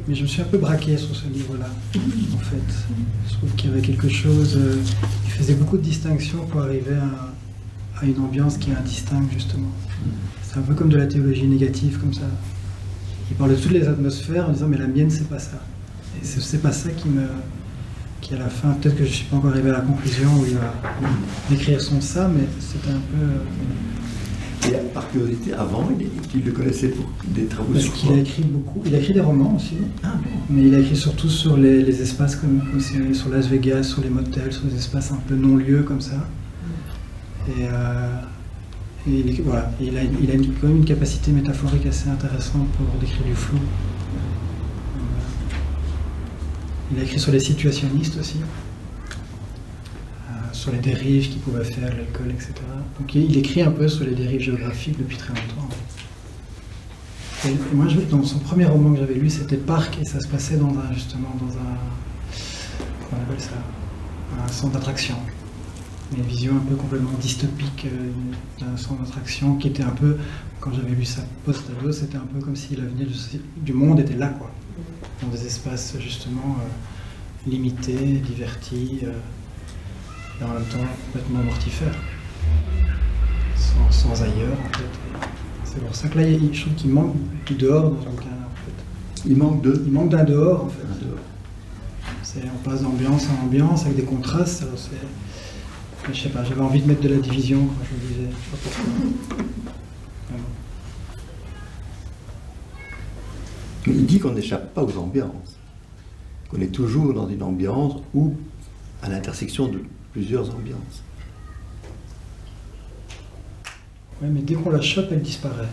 Mais je me suis un peu braqué sur ce livre-là, en fait. Je trouve qu'il y avait quelque chose... il faisait beaucoup de distinctions pour arriver à une ambiance qui est indistincte, justement. C'est un peu comme de la théologie négative, comme ça. Il parle de toutes les atmosphères en disant « mais la mienne, c'est pas ça ». Et c'est pas ça qui à la fin, peut-être que je ne suis pas encore arrivé à la conclusion où il va décrire son ça, mais c'était un peu... Et par curiosité, avant, il le connaissait pour des travaux Parce sur qu'il quoi? a écrit beaucoup. Il a écrit des romans aussi. Ah bon. Mais il a écrit surtout sur les espaces comme c'est sur Las Vegas, sur les motels, sur des espaces un peu non-lieux comme ça. Et voilà, il a quand même une capacité métaphorique assez intéressante pour décrire du flou. Il a écrit sur les situationnistes aussi, sur les dérives qu'ils pouvaient faire, l'école, etc. Donc il écrit un peu sur les dérives géographiques depuis très longtemps. Et moi, dans son premier roman que j'avais lu, c'était Parc, et ça se passait comment on appelle ça, un centre d'attraction. Une vision un peu complètement dystopique d'un centre d'attraction qui était un peu, quand j'avais lu ça post-ado, c'était un peu comme si l'avenir du monde était là, quoi. Dans des espaces justement limités, divertis, et en même temps complètement mortifères, sans ailleurs en fait. C'est pour ça que là, je trouve qu'il manque du dehors dans ce bouquin en fait. Il manque d'un dehors en fait. Un dehors. On passe d'ambiance en ambiance avec des contrastes. Alors je sais pas, j'avais envie de mettre de la division quand je le disais. Je sais pas pourquoi. Vraiment. Il dit qu'on n'échappe pas aux ambiances, qu'on est toujours dans une ambiance ou à l'intersection de plusieurs ambiances. Oui, mais dès qu'on la chope, elle disparaît.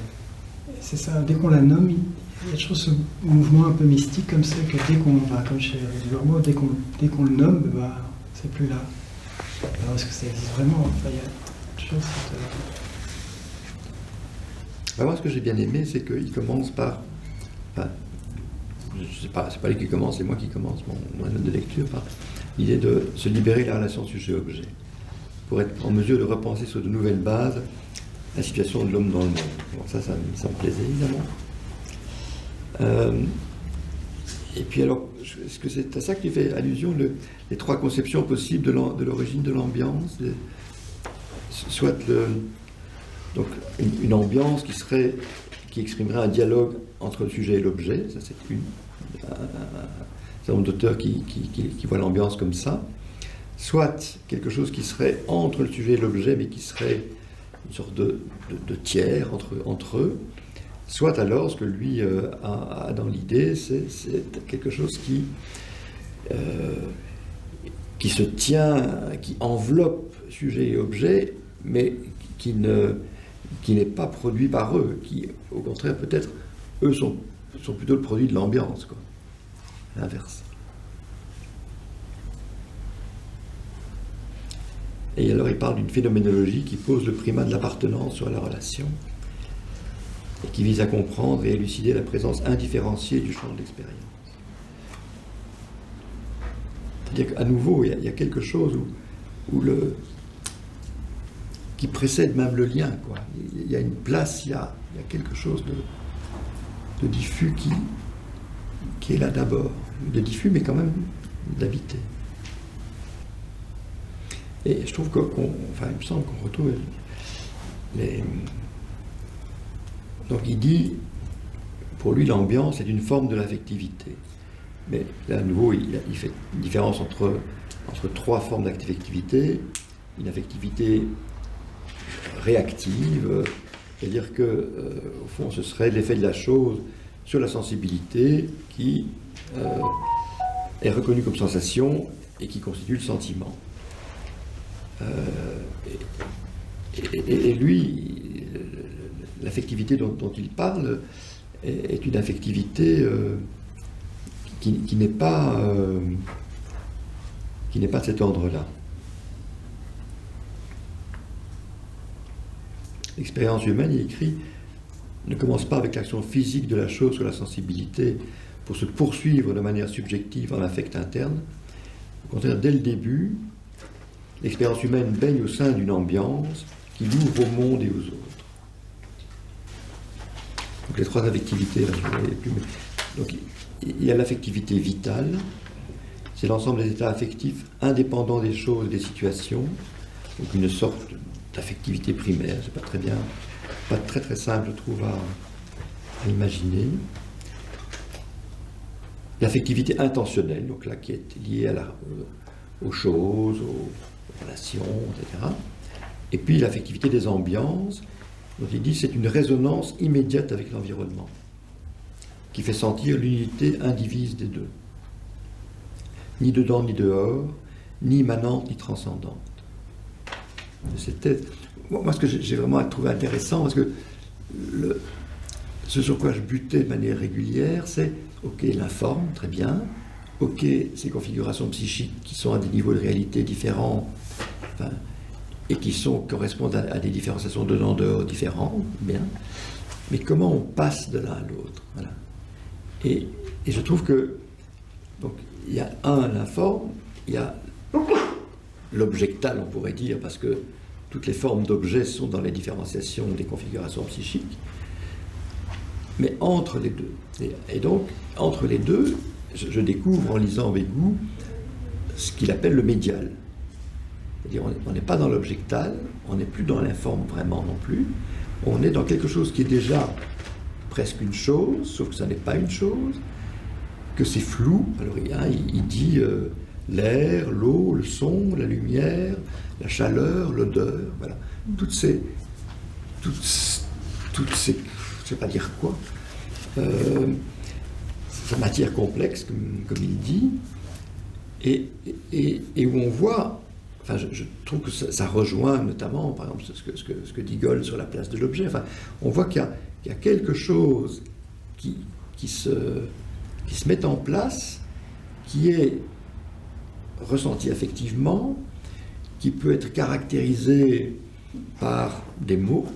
C'est ça, dès qu'on la nomme, il y a toujours ce mouvement un peu mystique comme ça, que dès qu'on va, comme chez Duvermeau, dès qu'on le nomme, bah, c'est plus là. Alors est-ce que ça existe vraiment? Enfin, il y a autre chose. Moi, ce que j'ai bien aimé, c'est qu'il commence par... Enfin, je sais pas, c'est pas lui qui commence, c'est moi qui commence mon note de lecture, par l'idée de se libérer de la relation sujet-objet, pour être en mesure de repenser sur de nouvelles bases la situation de l'homme dans le monde. Bon, ça me plaisait évidemment. Et puis alors, est-ce que c'est à ça que tu fais allusion, les trois conceptions possibles de l'origine de l'ambiance, soit donc une ambiance qui exprimerait un dialogue entre le sujet et l'objet, ça c'est un certain nombre d'auteurs qui voient l'ambiance comme ça, soit quelque chose qui serait entre le sujet et l'objet, mais qui serait une sorte de tiers entre eux, soit alors ce que lui a dans l'idée, c'est quelque chose qui se tient, qui enveloppe sujet et objet, mais qui n'est pas produit par eux, qui au contraire peut-être, eux sont plutôt le produit de l'ambiance, quoi. L'inverse. Et alors il parle d'une phénoménologie qui pose le primat de l'appartenance sur la relation et qui vise à comprendre et élucider la présence indifférenciée du champ de l'expérience. C'est-à-dire qu'à nouveau, il y a quelque chose qui précède même le lien, quoi. Il y a une place, il y a quelque chose de diffus qui est là d'abord. De diffus, mais quand même d'habité. Et je trouve il me semble qu'on retrouve Donc il dit, pour lui, l'ambiance est une forme de l'affectivité. Mais là, à nouveau, il fait une différence entre trois formes d'affectivité. Une affectivité réactive, C'est-à-dire que, au fond, ce serait l'effet de la chose sur la sensibilité qui est reconnu comme sensation et qui constitue le sentiment. Et lui, l'affectivité dont il parle est une affectivité qui n'est pas de cet ordre-là. L'expérience humaine, il écrit, ne commence pas avec l'action physique de la chose sur la sensibilité pour se poursuivre de manière subjective en affect interne. Au contraire, dès le début, l'expérience humaine baigne au sein d'une ambiance qui l'ouvre au monde et aux autres. Donc les trois affectivités, là, je ne vais plus, mais... Donc il y a l'affectivité vitale, c'est l'ensemble des états affectifs indépendants des choses et des situations, donc une sorte d'affectivité primaire, c'est pas très très simple, je trouve, à imaginer. L'affectivité intentionnelle, donc là qui est liée aux choses, aux relations, etc. Et puis l'affectivité des ambiances, dont il dit c'est une résonance immédiate avec l'environnement, qui fait sentir l'unité indivise des deux. Ni dedans ni dehors, ni immanente ni transcendante. C'était... Moi, ce que j'ai vraiment trouvé intéressant, parce que ce sur quoi je butais de manière régulière, c'est, ok, l'informe, très bien, ok, ces configurations psychiques qui sont à des niveaux de réalité différents, enfin, et qui correspondent à des différenciations de dehors différents, bien, mais comment on passe de l'un à l'autre, voilà. Et je trouve que, donc, il y a l'informe, il y a l'objectal, on pourrait dire, parce que toutes les formes d'objets sont dans les différenciations des configurations psychiques, mais entre les deux. Et donc, entre les deux, je découvre en lisant avec vous ce qu'il appelle le médial. C'est-à-dire, on n'est pas dans l'objectal, on n'est plus dans l'informe vraiment non plus, on est dans quelque chose qui est déjà presque une chose, sauf que ça n'est pas une chose, que c'est flou. Alors il dit l'air, l'eau, le son, la lumière, la chaleur, l'odeur, voilà. Toutes ces, je ne sais pas dire quoi, c'est matière complexe, comme il dit, et où on voit, enfin je trouve que ça rejoint notamment, par exemple, ce que dit Goll sur la place de l'objet, enfin, on voit qu'il y a quelque chose qui se met en place, qui est ressenti affectivement, qui peut être caractérisé par des mots,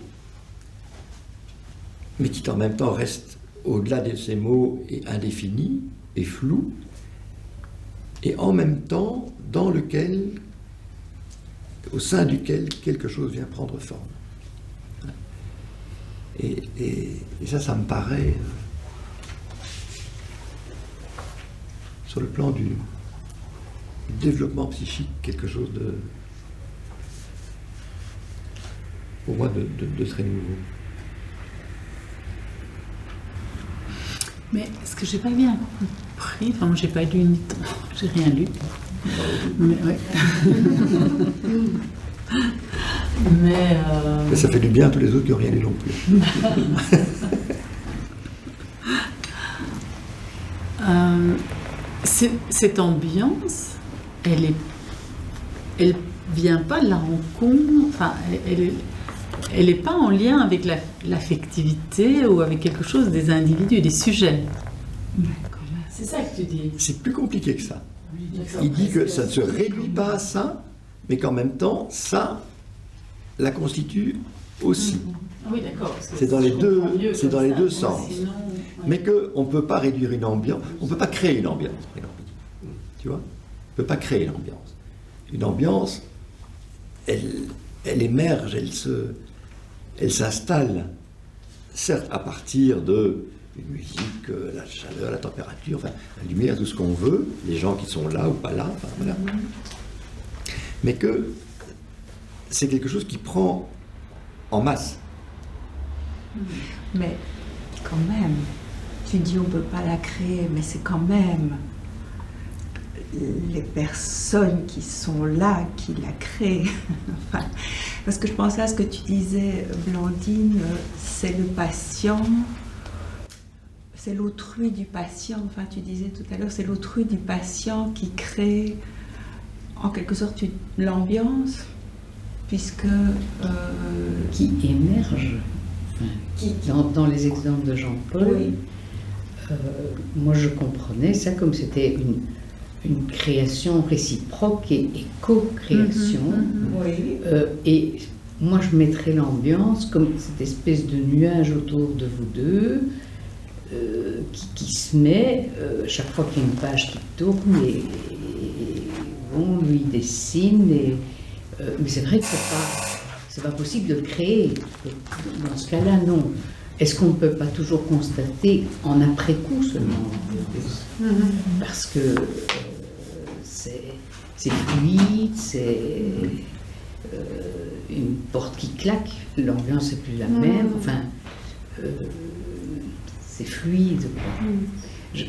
mais qui en même temps reste au-delà de ces mots et indéfini et flou, et en même temps au sein duquel quelque chose vient prendre forme. Et ça me paraît, sur le plan du développement psychique, quelque chose pour moi, de très nouveau. Mais ce que j'ai pas bien compris, enfin, moi j'ai pas lu ni temps, j'ai rien lu. Mais, ouais. Mais ça fait du bien à tous les autres qui n'ont rien lu non plus. Cette ambiance, elle vient pas de la rencontre, enfin, elle n'est pas en lien avec l'affectivité ou avec quelque chose des individus, des sujets. C'est ça que tu dis. C'est plus compliqué que ça. Il dit que ça ne se réduit pas à ça, mais qu'en même temps, ça la constitue aussi. Oui, d'accord. C'est dans les deux sens. Sinon, mais qu'on ne peut pas réduire une ambiance, on ne peut pas créer une ambiance. Tu vois ? On ne peut pas créer une ambiance. Une ambiance, elle émerge, elle s'installe, certes à partir de une musique, la chaleur, la température, enfin, la lumière, tout ce qu'on veut, les gens qui sont là ou pas là, enfin, voilà. Mais que c'est quelque chose qui prend en masse. Mais quand même, tu dis on ne peut pas la créer, mais c'est quand même les personnes qui sont là qui la créent. Enfin, Parce que je pensais à ce que tu disais, Blandine, c'est le patient, c'est l'autrui du patient. Enfin, tu disais tout à l'heure, c'est l'autrui du patient qui crée en quelque sorte l'ambiance, puisque... qui émerge. Dans les exemples de Jean-Paul, oui. Moi je comprenais ça comme c'était une création réciproque et co-création. Oui. Et moi je mettrais l'ambiance comme cette espèce de nuage autour de vous deux qui se met chaque fois qu'il y a une page qui tourne et on lui dessine. Mais c'est vrai que c'est pas possible de le créer. Dans ce cas-là, non. Est-ce qu'on ne peut pas toujours constater en après-coup seulement? Parce que c'est fluide, c'est une porte qui claque, l'ambiance n'est plus la même, enfin, c'est fluide, quoi.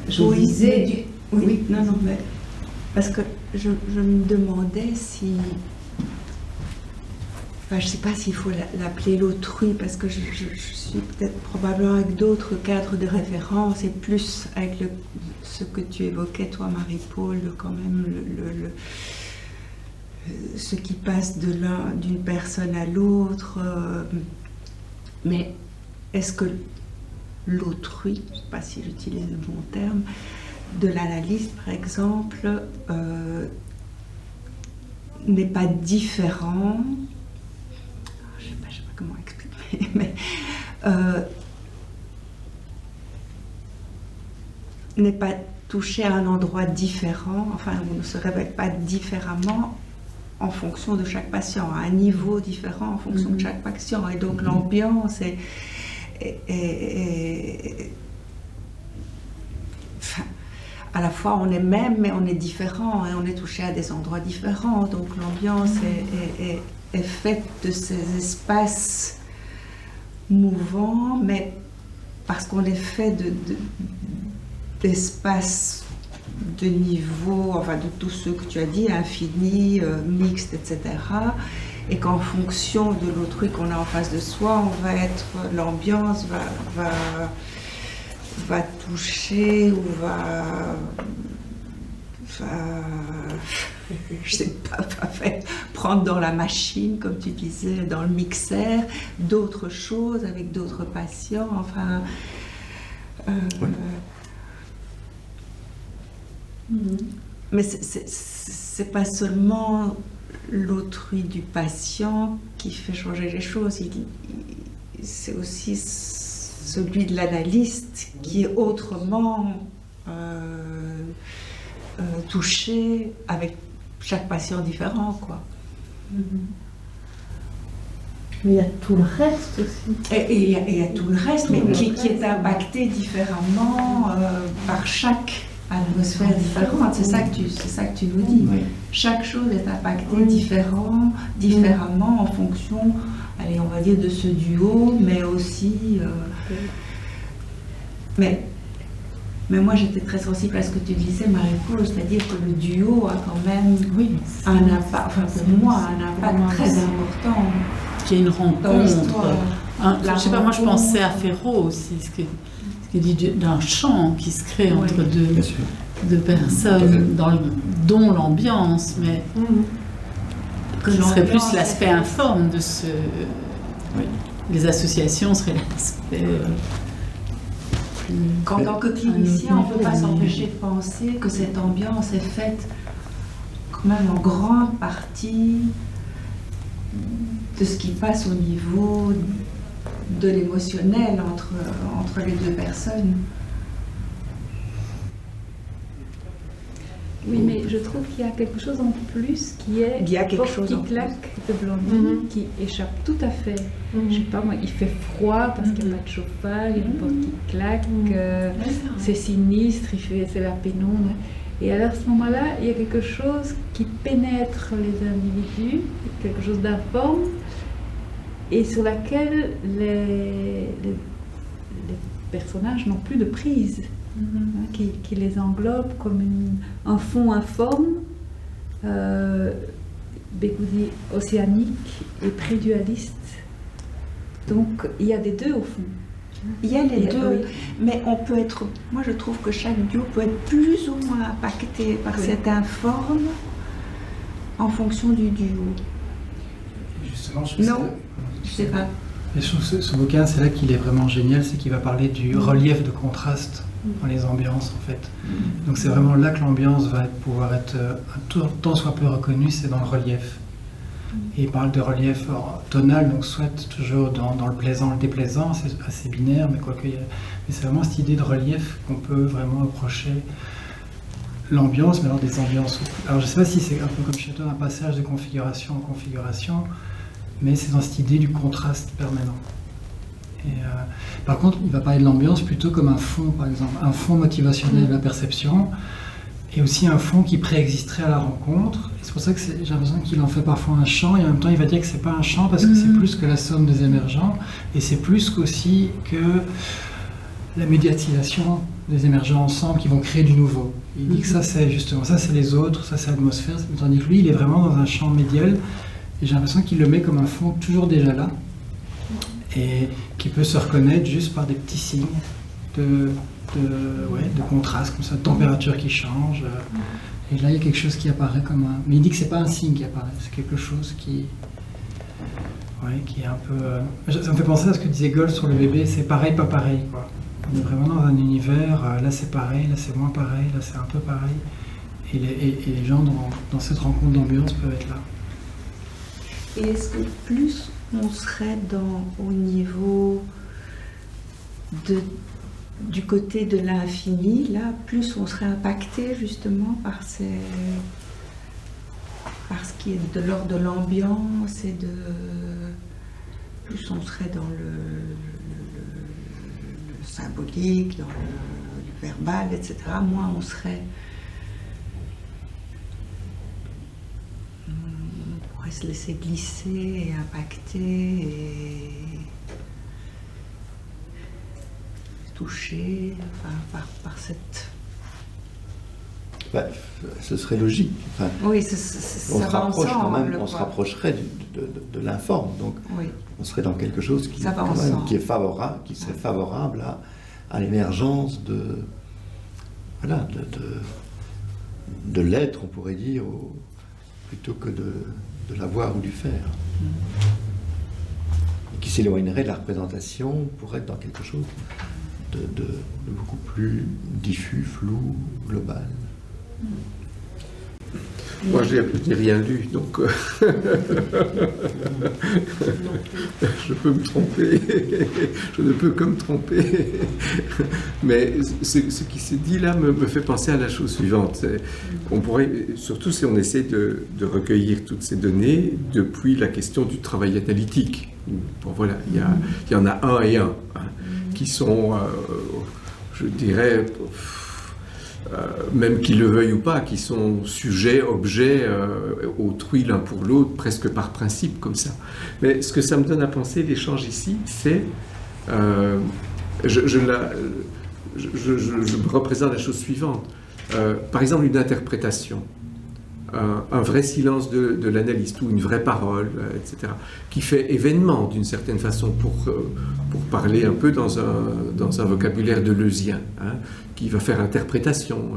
Je Oui, disais... oui, non, mais... Parce que je me demandais si... Enfin, je ne sais pas s'il faut l'appeler l'autrui, parce que je suis peut-être probablement avec d'autres cadres de référence et plus avec ce que tu évoquais, toi, Marie-Paul, quand même, ce qui passe d'une personne à l'autre. Mais est-ce que l'autrui, je ne sais pas si j'utilise le bon terme, de l'analyste, par exemple, n'est pas différent? Je sais pas comment expliquer, mais n'est pas touché à un endroit différent, enfin, on ne se révèle pas différemment en fonction de chaque patient, à un niveau différent en fonction de chaque patient. Et donc l'ambiance enfin, à la fois on est même, mais on est différent et on est touché à des endroits différents. Donc l'ambiance est faite de ces espaces mouvants, mais parce qu'on est fait d'espaces de niveau, enfin de tous ceux que tu as dit, infini, mixte, etc. Et qu'en fonction de l'autrui qu'on a en face de soi, on va être, l'ambiance va toucher ou va je sais pas, prendre dans la machine, comme tu disais, dans le mixeur, d'autres choses avec d'autres patients, enfin... Mais c'est pas seulement l'autrui du patient qui fait changer les choses, c'est aussi celui de l'analyste qui est autrement touché avec chaque patient différent, quoi. Mais il y a tout le reste aussi. Et il y a tout le reste, mais qui est impacté différemment par chaque atmosphère différente. C'est ça que tu nous dis. Oui. Chaque chose est impactée différemment en fonction, allez, on va dire, de ce duo, mais aussi... Mais moi, j'étais très sensible à ce que tu disais, Marie-Paul, c'est-à-dire que le duo a quand même un impact, enfin pour moi, un impact très important. Il y a une rencontre. Je sais pas, moi je pensais à Ferro aussi, ce qu'il dit d'un chant qui se crée entre deux personnes, dont l'ambiance, mais ce serait plus l'aspect informe de ce... Les associations seraient l'aspect... En tant que clinicien, on ne peut pas s'empêcher de penser que cette ambiance est faite quand même en grande partie de ce qui passe au niveau de l'émotionnel entre les deux personnes. Oui, mais je trouve qu'il y a quelque chose en plus qui est porte qui claque de Blandine qui échappe tout à fait. Je sais pas moi, il fait froid parce qu'il n'y a pas de chauffage, il y a une porte qui claque, c'est sinistre, c'est la pénombre. Et alors à ce moment-là, il y a quelque chose qui pénètre les individus, quelque chose d'informe, et sur laquelle les personnages n'ont plus de prise. Qui les englobe comme un fond informe Bégoudi océanique et prédualiste. Donc il y a des deux au fond. Il y a les deux, oui. mais on peut être. Moi, je trouve que chaque duo peut être plus ou moins impacté par cet informe en fonction du duo. Justement, Non, je sais pas. Et je trouve ce bouquin, c'est là qu'il est vraiment génial, c'est qu'il va parler du relief de contraste dans les ambiances, en fait. Donc c'est vraiment là que l'ambiance va pouvoir être un tant soit peu reconnue, c'est dans le relief. Et il parle de relief tonal, donc soit toujours dans le plaisant, le déplaisant, c'est assez binaire, mais mais c'est vraiment cette idée de relief qu'on peut vraiment approcher l'ambiance, mais alors des ambiances. Alors je ne sais pas si c'est un peu comme chez toi, un passage de configuration en configuration, mais c'est dans cette idée du contraste permanent. Et, par contre, il va parler de l'ambiance plutôt comme un fond, par exemple, un fond motivationnel de la perception, et aussi un fond qui préexisterait à la rencontre. Et c'est pour ça que j'ai l'impression qu'il en fait parfois un chant, et en même temps il va dire que c'est pas un chant parce que c'est plus que la somme des émergents, et c'est plus qu'aussi que la médiatisation des émergents ensemble qui vont créer du nouveau. Il dit que ça c'est justement, ça c'est les autres, ça c'est l'atmosphère, tandis que lui il est vraiment dans un champ médial, et j'ai l'impression qu'il le met comme un fond toujours déjà là, et qui peut se reconnaître juste par des petits signes de contraste, comme ça, de température qui change. Et là, il y a quelque chose qui apparaît comme un... Mais il dit que c'est pas un signe qui apparaît, c'est quelque chose qui est un peu... Ça me fait penser à ce que disait Gold sur le bébé, c'est pareil, pas pareil, quoi. On est vraiment dans un univers, là c'est pareil, là c'est moins pareil, là c'est un peu pareil. Et les gens dans cette rencontre d'ambiance peuvent être là. Et est-ce que plus on serait au niveau du côté de l'infini, là, plus on serait impacté justement par ce qui est de l'ordre de l'ambiance et plus on serait dans le symbolique, dans le verbal, etc., moins on serait... On pourrait se laisser glisser et impacter et toucher par cette... Ce serait logique. Enfin, oui, on ça se va rapproche ensemble, quand même, on se rapprocherait de l'informe. Donc, oui. On serait dans quelque chose qui est favorable, qui serait favorable à l'émergence de l'être, on pourrait dire, plutôt que de l'avoir ou du faire. Et qui s'éloignerait de la représentation pour être dans quelque chose de beaucoup plus diffus, flou, global. Moi, je n'ai rien lu, donc je peux me tromper, je ne peux que me tromper. Mais ce qui s'est dit là me fait penser à la chose suivante. On pourrait, surtout si on essaie de recueillir toutes ces données depuis la question du travail analytique. Bon, voilà, il y en a un et un, qui sont, je dirais... même qu'ils le veuillent ou pas, qui sont sujets, objets, autrui l'un pour l'autre, presque par principe, comme ça. Mais ce que ça me donne à penser, l'échange ici, c'est... je me représente la chose suivante. Par exemple, une interprétation, un vrai silence de l'analyste, ou une vraie parole, etc., qui fait événement, d'une certaine façon, pour parler un peu dans un vocabulaire deleuzien, qui va faire interprétation.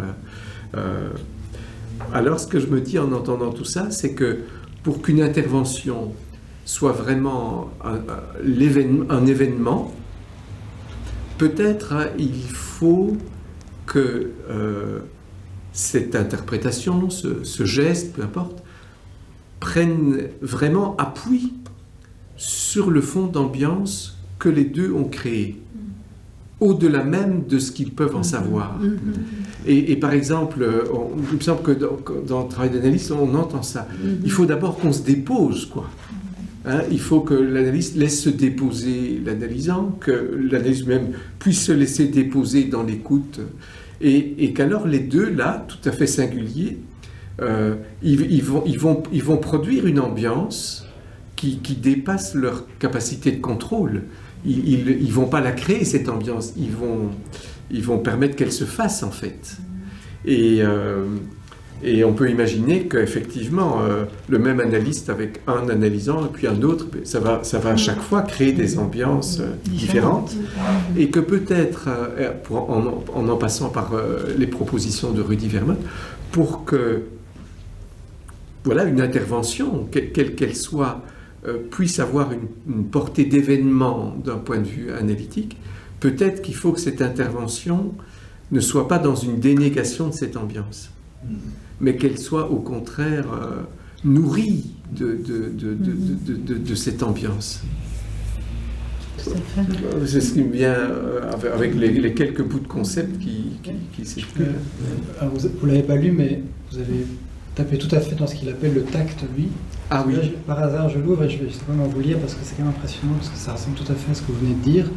Alors, ce que je me dis en entendant tout ça, c'est que pour qu'une intervention soit vraiment un événement, peut-être il faut que cette interprétation, ce geste, peu importe, prenne vraiment appui sur le fond d'ambiance que les deux ont créé, au-delà même de ce qu'ils peuvent en savoir. Et par exemple, il me semble que dans le travail d'analyste, on entend ça. Il faut d'abord qu'on se dépose, quoi. Il faut que l'analyste laisse se déposer l'analysant, que l'analyste même puisse se laisser déposer dans l'écoute, et qu'alors les deux, là, tout à fait singuliers, ils vont produire une ambiance qui dépasse leur capacité de contrôle. Ils ne vont pas la créer, cette ambiance, ils vont permettre qu'elle se fasse, en fait. Et Et on peut imaginer qu'effectivement, le même analyste avec un analysant et puis un autre, ça va à chaque fois créer des ambiances différentes. Et que peut-être, en passant par les propositions de Rudy Vermont, pour que voilà, une intervention, quelle qu'elle soit, puisse avoir une portée d'événement d'un point de vue analytique, peut-être qu'il faut que cette intervention ne soit pas dans une dénégation de cette ambiance, mais qu'elle soit au contraire nourrie de cette ambiance. C'est ce qui me vient avec les quelques bouts de concept qui s'expriment. Vous ne l'avez pas lu, mais vous avez tapé tout à fait dans ce qu'il appelle le tact, lui. Ah oui. Là, par hasard, je l'ouvre et je vais simplement vous lire parce que c'est quand même impressionnant, parce que ça ressemble tout à fait à ce que vous venez de dire.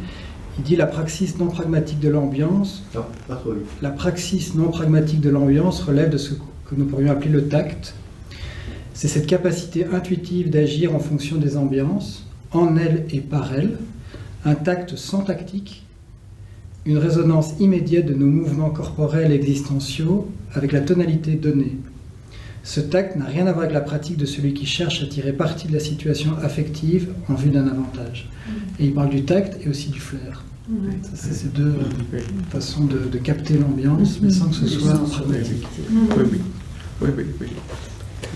Il dit la praxis non pragmatique de l'ambiance. Non, pas trop vite. La praxis non pragmatique de l'ambiance relève de ce que nous pourrions appeler le tact. C'est cette capacité intuitive d'agir en fonction des ambiances, en elles et par elles, un tact sans tactique, une résonance immédiate de nos mouvements corporels et existentiaux avec la tonalité donnée. Ce tact n'a rien à voir avec la pratique de celui qui cherche à tirer parti de la situation affective en vue d'un avantage. Et il parle du tact et aussi du flair. C'est ces deux façons de capter l'ambiance, mais sans que ce soit pragmatique. Oui.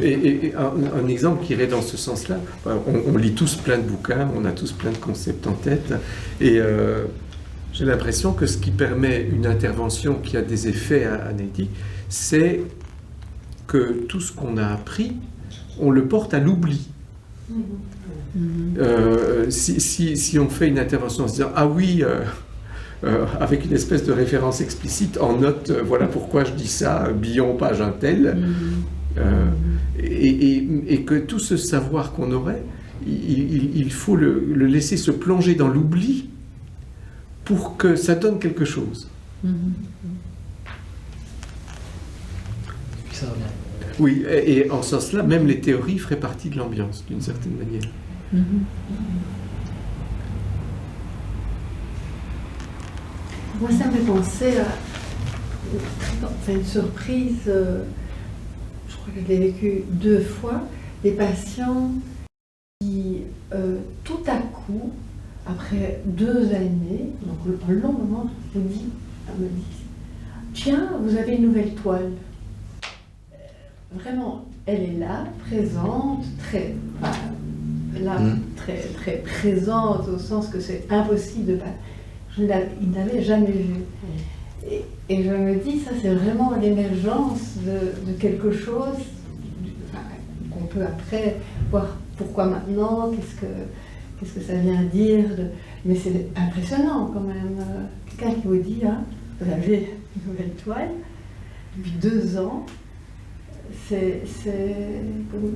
Et un exemple qui irait dans ce sens-là, on lit tous plein de bouquins, on a tous plein de concepts en tête, et j'ai l'impression que ce qui permet une intervention qui a des effets analytiques, c'est que tout ce qu'on a appris, on le porte à l'oubli. Si on fait une intervention en se disant « Ah oui », avec une espèce de référence explicite, en note, voilà pourquoi je dis ça, Billon, page un tel, et que tout ce savoir qu'on aurait, il faut le laisser se plonger dans l'oubli pour que ça donne quelque chose. Ça revient. Oui, et en ce sens-là, même les théories feraient partie de l'ambiance, d'une certaine manière. Moi, ça me fait penser à une surprise, je crois que je l'ai vécu 2 fois, des patients qui, tout à coup, après 2 années, donc un long moment, me disent « Tiens, vous avez une nouvelle toile ». Vraiment, elle est là, présente, très présente, au sens que c'est impossible de pas. Il n'avait jamais vu. Et je me dis, ça c'est vraiment l'émergence de quelque chose qu'on peut après voir pourquoi maintenant, qu'est-ce que ça vient dire. Mais c'est impressionnant quand même. Quelqu'un qui vous dit, hein, vous avez une nouvelle toile, depuis 2 ans,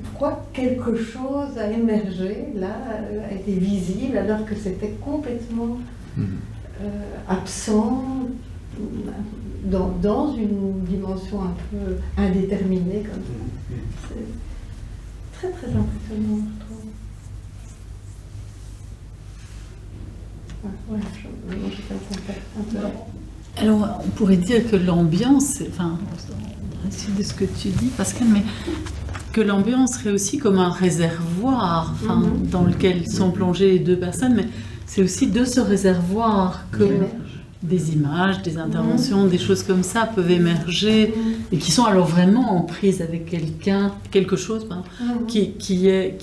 pourquoi quelque chose a émergé, là, a été visible, alors que c'était complètement absent dans une dimension un peu indéterminée comme ça. C'est très très impressionnant, je trouve. Je fais un contact un peu. Alors, on pourrait dire que l'ambiance, enfin, on de ce que tu dis, Pascal, mais que l'ambiance serait aussi comme un réservoir, enfin, dans lequel sont plongées les 2 personnes, mais c'est aussi de ce réservoir que des images, des interventions, des choses comme ça peuvent émerger et qui sont alors vraiment en prise avec quelque chose qui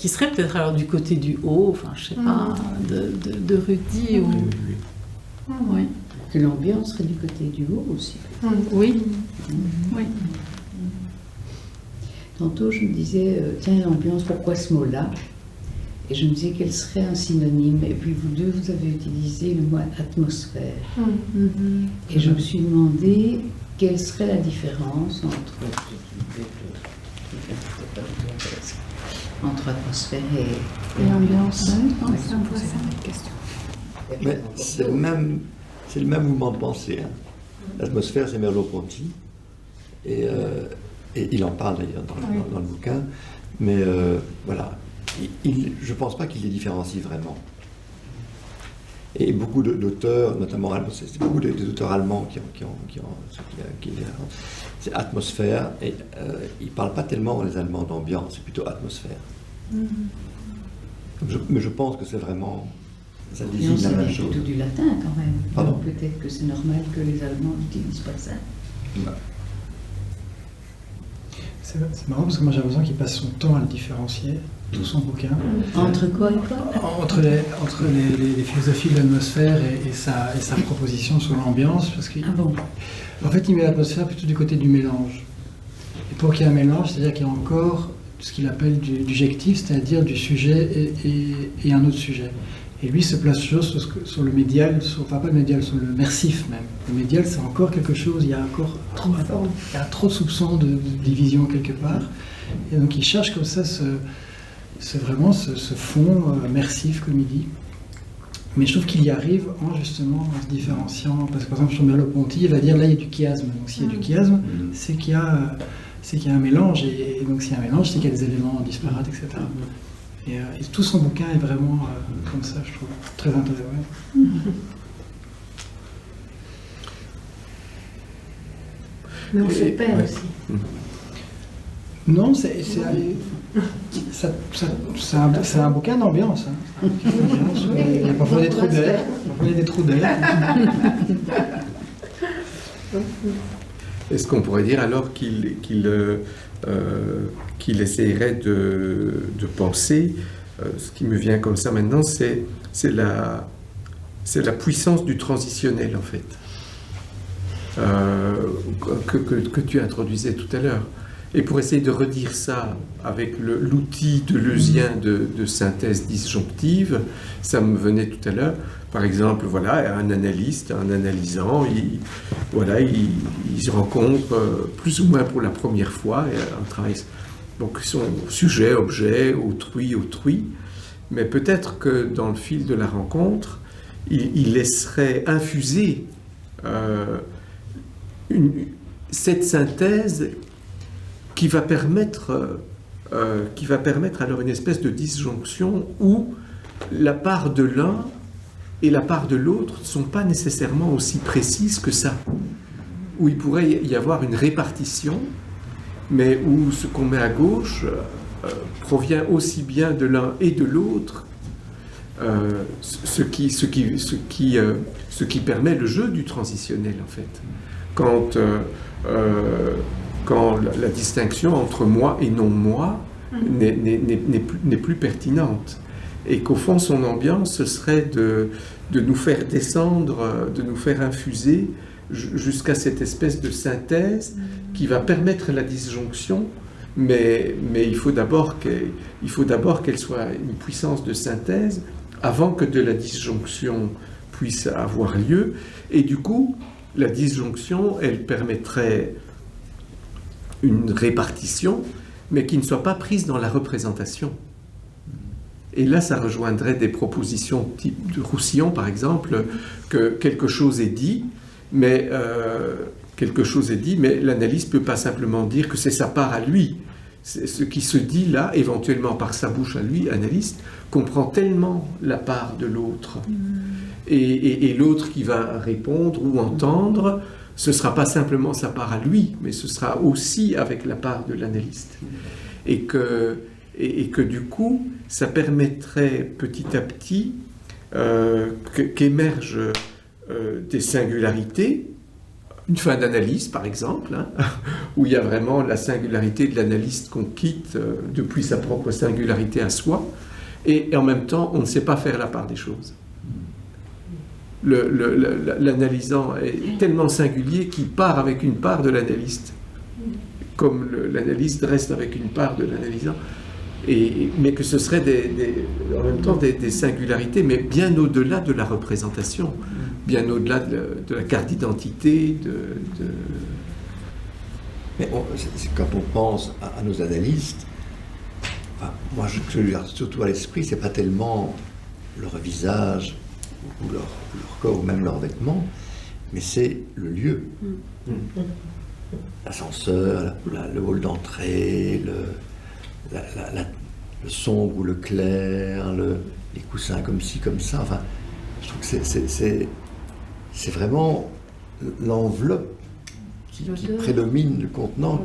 serait peut-être alors du côté du haut, enfin, je sais pas, de Rudy ou... Oui. Que l'ambiance serait du côté du haut aussi. Oui. Tantôt, je me disais, tiens, l'ambiance, pourquoi ce mot-là? Et je me disais quel serait un synonyme. Et puis vous deux, vous avez utilisé le mot atmosphère. Et je me suis demandé quelle serait la différence entre atmosphère et l'ambiance. C'est le même mouvement de pensée. Hein. L'atmosphère, c'est Merleau-Ponty. Et il en parle d'ailleurs dans le bouquin. Mais voilà, je ne pense pas qu'il les différencie vraiment. Et beaucoup d'auteurs, notamment c'est beaucoup des auteurs allemands c'est atmosphère, et ils ne parlent pas tellement, les Allemands, d'ambiance, c'est plutôt atmosphère. Mais je pense que c'est vraiment, ça désigne la même chose. C'est plutôt du latin quand même. Pardon. Donc peut-être que c'est normal que les Allemands n'utilisent pas ça. Ouais. C'est marrant parce que moi j'ai l'impression qu'il passe son temps à le différencier, tout son bouquin. Entre quoi et quoi? Entre les philosophies de l'atmosphère et sa proposition sur l'ambiance, parce que Ah bon? en fait il met l'atmosphère plutôt du côté du mélange. Et pour qu'il y ait un mélange, c'est-à-dire qu'il y a encore ce qu'il appelle du jectif, c'est-à-dire du sujet et un autre sujet. Et lui se place sur le médial, enfin pas le médial, sur le mersif même. Le médial, c'est encore quelque chose, il y a encore trop de soupçons de division quelque part. Et donc il cherche comme ça ce fond mersif, comme il dit. Mais je trouve qu'il y arrive justement en se différenciant. Parce que par exemple, sur Merleau-Ponty, il va dire là il y a du chiasme. Donc s'il y a du chiasme, c'est qu'il y a un mélange. Et donc s'il y a un mélange, c'est qu'il y a des éléments disparates, etc. Et tout son bouquin est vraiment comme ça, je trouve, très intéressant. Mais on se perd aussi. Non, c'est un bouquin d'ambiance. Hein. Il y a parfois des trous d'air. Est-ce qu'on pourrait dire alors qu'il essayerait de penser, ce qui me vient comme ça maintenant, c'est la puissance du transitionnel en fait, que tu introduisais tout à l'heure. Et pour essayer de redire ça avec l'outil deleuzien de synthèse disjonctive, ça me venait tout à l'heure. Par exemple, voilà, un analyste, un analysant, il se rencontre plus ou moins pour la première fois, et un travail, donc son sujet, objet, autrui, mais peut-être que dans le fil de la rencontre, il laisserait infuser cette synthèse qui va permettre alors une espèce de disjonction où la part de l'un et la part de l'autre ne sont pas nécessairement aussi précises que ça, où il pourrait y avoir une répartition, mais où ce qu'on met à gauche provient aussi bien de l'un et de l'autre, ce qui permet le jeu du transitionnel en fait. Quand la distinction entre moi et non-moi n'est plus pertinente. Et qu'au fond, son ambiance, ce serait de nous faire descendre, de nous faire infuser jusqu'à cette espèce de synthèse qui va permettre la disjonction, mais il faut d'abord qu'elle soit une puissance de synthèse avant que de la disjonction puisse avoir lieu. Et du coup, la disjonction, elle permettrait une répartition, mais qui ne soit pas prise dans la représentation. Et là, ça rejoindrait des propositions type de Roussillon, par exemple, que quelque chose est dit, mais l'analyste ne peut pas simplement dire que c'est sa part à lui. Ce qui se dit là, éventuellement par sa bouche à lui, analyste, comprend tellement la part de l'autre. Et l'autre qui va répondre ou entendre, ce ne sera pas simplement sa part à lui, mais ce sera aussi avec la part de l'analyste. Et que du coup, ça permettrait petit à petit qu'émergent des singularités, une fin d'analyse par exemple, hein, où il y a vraiment la singularité de l'analyste qu'on quitte depuis sa propre singularité à soi, et en même temps, on ne sait pas faire la part des choses. L'analysant est tellement singulier qu'il part avec une part de l'analyste, comme l'analyste reste avec une part de l'analysant, mais que ce serait en même temps des singularités, mais bien au-delà de la représentation, bien au-delà de la carte d'identité. Mais quand on pense à nos analystes, enfin, moi ce que je garde surtout à l'esprit, c'est pas tellement leur visage, ou leur corps, ou même leurs vêtements, mais c'est le lieu. L'ascenseur, le hall d'entrée, le sombre ou le clair, les coussins comme ci, comme ça. Enfin, Je trouve que c'est vraiment l'enveloppe qui prédomine le contenant,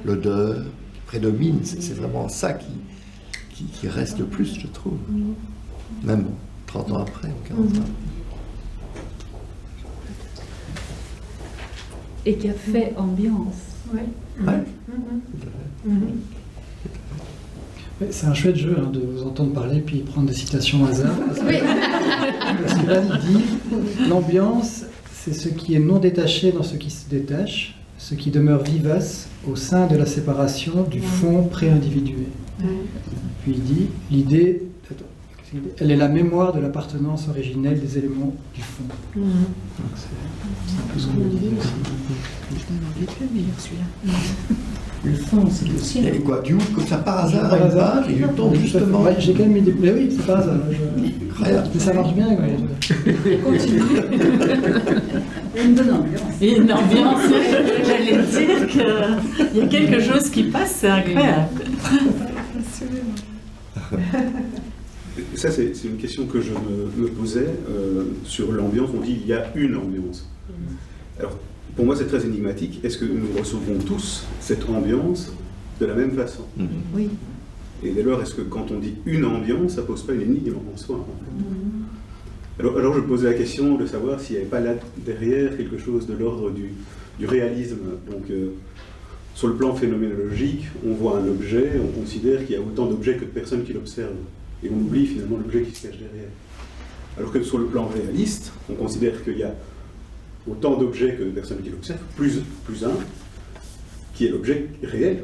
l'odeur qui prédomine, c'est vraiment ça qui reste le plus, je trouve, même 30 ans après ou 40 ans. Et qui a fait ambiance. Oui. Ouais. C'est un chouette jeu de vous entendre parler puis prendre des citations au hasard. Parce que là, il dit l'ambiance, c'est ce qui est non détaché dans ce qui se détache, ce qui demeure vivace au sein de la séparation du fond pré-individué. Puis il dit l'idée, elle est la mémoire de l'appartenance originelle des éléments du fond. Donc c'est un peu ce qu'on dit aussi. Le fond, c'est le ciel. Et quoi, tu ouvres comme ça par hasard à une page et tu tombes justement. Ouais, j'ai quand même mis des... Mais oui, c'est par hasard. Mais ça marche bien. Continue. Une bonne ambiance. Et une ambiance, j'allais dire qu'il y a quelque chose qui passe, c'est incroyable. Ça, c'est une question que je me posais sur l'ambiance. On dit il y a une ambiance. Alors, pour moi, c'est très énigmatique. Est-ce que nous recevons tous cette ambiance de la même façon? Oui. Et dès lors, est-ce que quand on dit une ambiance, ça ne pose pas une énigme en soi en fait? Alors, je posais la question de savoir s'il n'y avait pas là derrière quelque chose de l'ordre du réalisme. Donc, sur le plan phénoménologique, on voit un objet, on considère qu'il y a autant d'objets que de personnes qui l'observent. Et on oublie finalement l'objet qui se cache derrière. Alors que sur le plan réaliste, on considère qu'il y a autant d'objets que de personnes qui l'observent, plus un, qui est l'objet réel,